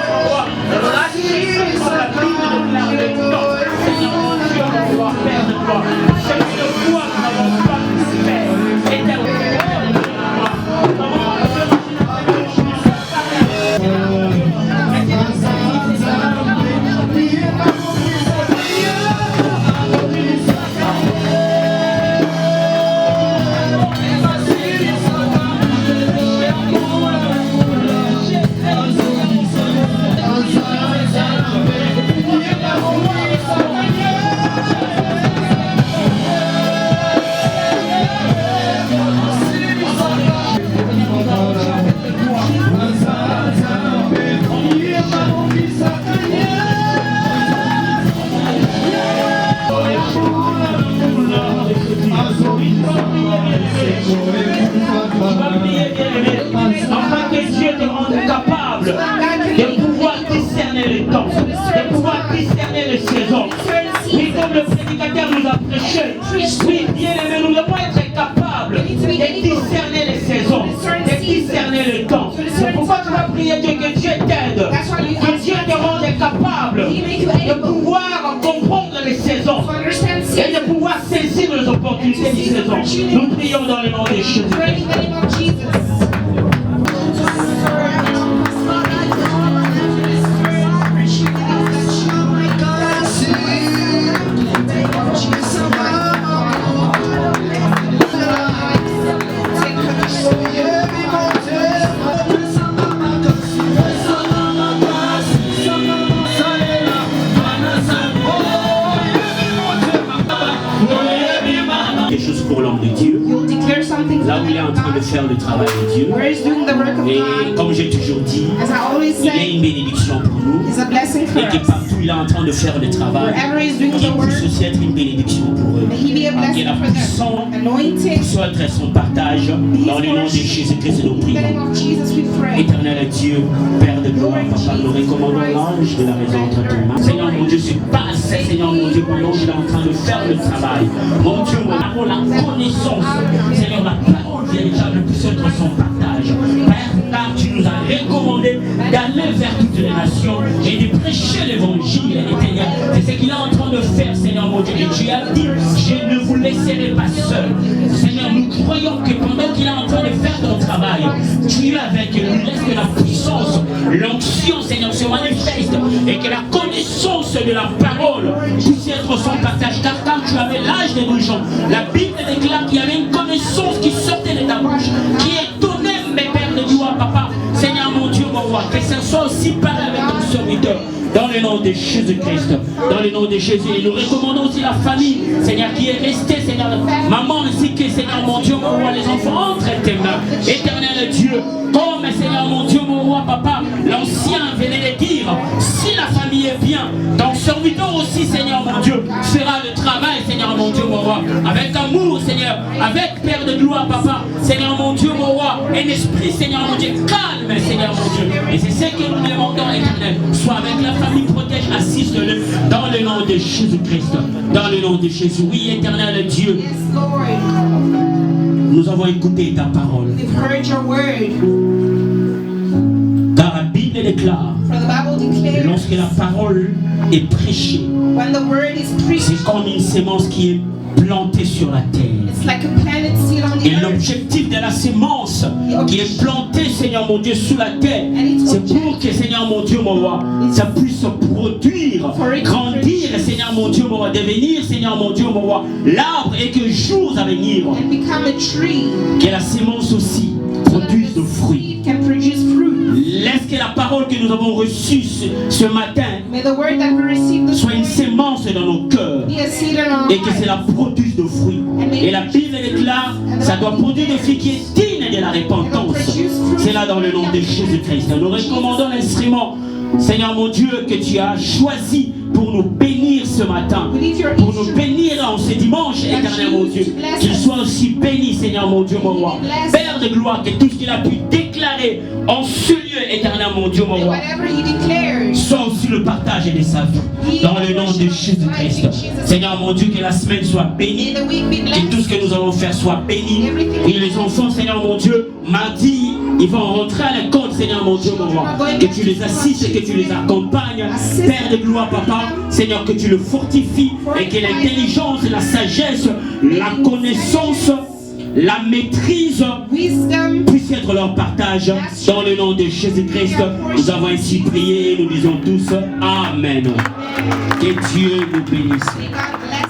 pouvoir lâcher sur la Bible déclare le temps. Seigneur mon Dieu, mon roi, Père de gloire. C'est une foi que nous n'avons pas pu faire. Éternel Père de gloire. Nous avons afin que Dieu te rende capable de pouvoir discerner les temps, de pouvoir discerner les saisons. Oui, comme le prédicateur nous a prêché, oui, bien aimé, nous devons être capables de discerner les saisons, de discerner le temps. C'est pourquoi tu vas prier Dieu que Dieu t'aide, que Dieu te rende capable de pouvoir comprendre les saisons et de pouvoir saisir les opportunités des saisons. Nous prions dans le nom de Jésus. Pray in the name of Jesus. Quelque chose pour l'homme de Dieu, You'll declare something for là où il est en train de God. faire le travail de Dieu. Where he's doing the work of Et God. comme j'ai toujours dit, As I always il est say, une bénédiction pour nous. is a blessing for Et que us. partout il est en train de faire le travail, Wherever he's doing qu'il the work, puisse aussi être une bénédiction pour eux. may he be a Que blessing la for them. puissance Anointing. puisse être son partage dans le nom de Jésus-Christ, nous In the name prions. of Jesus, we pray. Éternel Dieu, Père de gloire, Papa, nous recommandons l'ange de la maison entre tes mains. Seigneur mon Dieu, c'est pas assez, Seigneur mon Dieu, pour l'ange il est en train de faire le travail. Mon Dieu, mon amour, la connaissance, Seigneur, la parole véritable puisse être son partage. Père, car tu nous as recommandé d'aller vers toutes les nations et de prêcher l'évangile, Seigneur. C'est ce qu'il est en train de faire, Seigneur mon Dieu. Et tu as dit, je ne vous laisserai pas seul. Seigneur, nous croyons que pendant qu'il est en train de faire ton travail, tu es avec lui. Laisse que la puissance, l'onction, Seigneur, se manifeste et que la connaissance de la parole puisse être son partage. Car quand tu avais l'âge des 12 ans, la Bible déclare qu'il y avait une connaissance qui sortait de ta bouche, qui étonnait mes pères de gloire, Papa. Seigneur mon Dieu, mon roi, que ce soit aussi pareil avec ton serviteur. Dans le nom de Jésus-Christ, dans le nom de Jésus. Et nous recommandons aussi la famille, Seigneur, qui est restée, Seigneur, maman ainsi que, Seigneur, mon Dieu, mon roi, les enfants, entre tes mains. Éternel Dieu, comme, Seigneur, mon Dieu, mon roi, Papa, l'ancien venait de dire, si la famille est bien, ton serviteur aussi, Seigneur, mon Dieu, fera le travail, Seigneur, mon Dieu, mon roi, avec amour, Seigneur, avec Père de gloire, Papa, Seigneur, mon Dieu, mon roi, un esprit, Seigneur, mon Dieu, calme, Seigneur, mon Dieu. Et c'est ce que nous demandons, Éternel, soit avec la famille, protège, assiste-le, dans le nom de Jésus-Christ, dans le nom de Jésus. Oui, Éternel Dieu, Yes, Lord. nous avons écouté ta parole, We've heard your word. car la Bible déclare, For the Bible declares, lorsque la parole est prêchée, when the word is preached, c'est comme une sémence qui est plantée sur la terre. it's like a planted seed on the Et earth. l'objectif de la sémence qui est plantée, Seigneur mon Dieu, sous la terre, c'est pour que, Seigneur mon Dieu, mon roi, ça puisse produire, grandir, Seigneur mon Dieu, mon roi, devenir, Seigneur mon Dieu, mon roi, l'arbre et que jours à venir, And become a tree. que la sémence aussi produise de fruits. Seed can produce fruit. Laisse que la parole que nous avons reçue ce matin May May the word that we receive this soit une morning sémence dans nos cœurs be a seed in our et que cela hearts. produise de fruits. Et la Bible déclare, ça doit produire des fruits qui est digne de la repentance. C'est là dans le nom de Jésus-Christ. Nous recommandons l'instrument, Seigneur mon Dieu, que tu as choisi pour nous bénir ce matin, pour nous bénir en ce dimanche, éternel mon Dieu. Qu'il soit aussi béni, Seigneur mon Dieu, mon roi. Père de gloire, que tout ce qu'il a pu déclarer en ce lieu, éternel mon Dieu, mon roi, Whatever he declares, soit aussi le partage de sa vie. Dans le nom de Jésus-Christ. Seigneur mon Dieu, que la semaine soit bénie, may the week be que tout ce blessed. que nous allons faire soit béni. Et les enfants, Seigneur mon Dieu, mardi, ils vont rentrer à l'école, Seigneur mon Dieu, mon roi. Que tu les assistes, que tu les accompagnes. Père de gloire, papa, Seigneur, que tu le fortifies et que l'intelligence, la sagesse, la connaissance, la maîtrise Wisdom, puisse être leur partage. Dans le nom de Jésus-Christ, nous avons ainsi prié et nous disons tous Amen. Que Dieu nous bénisse. may God bless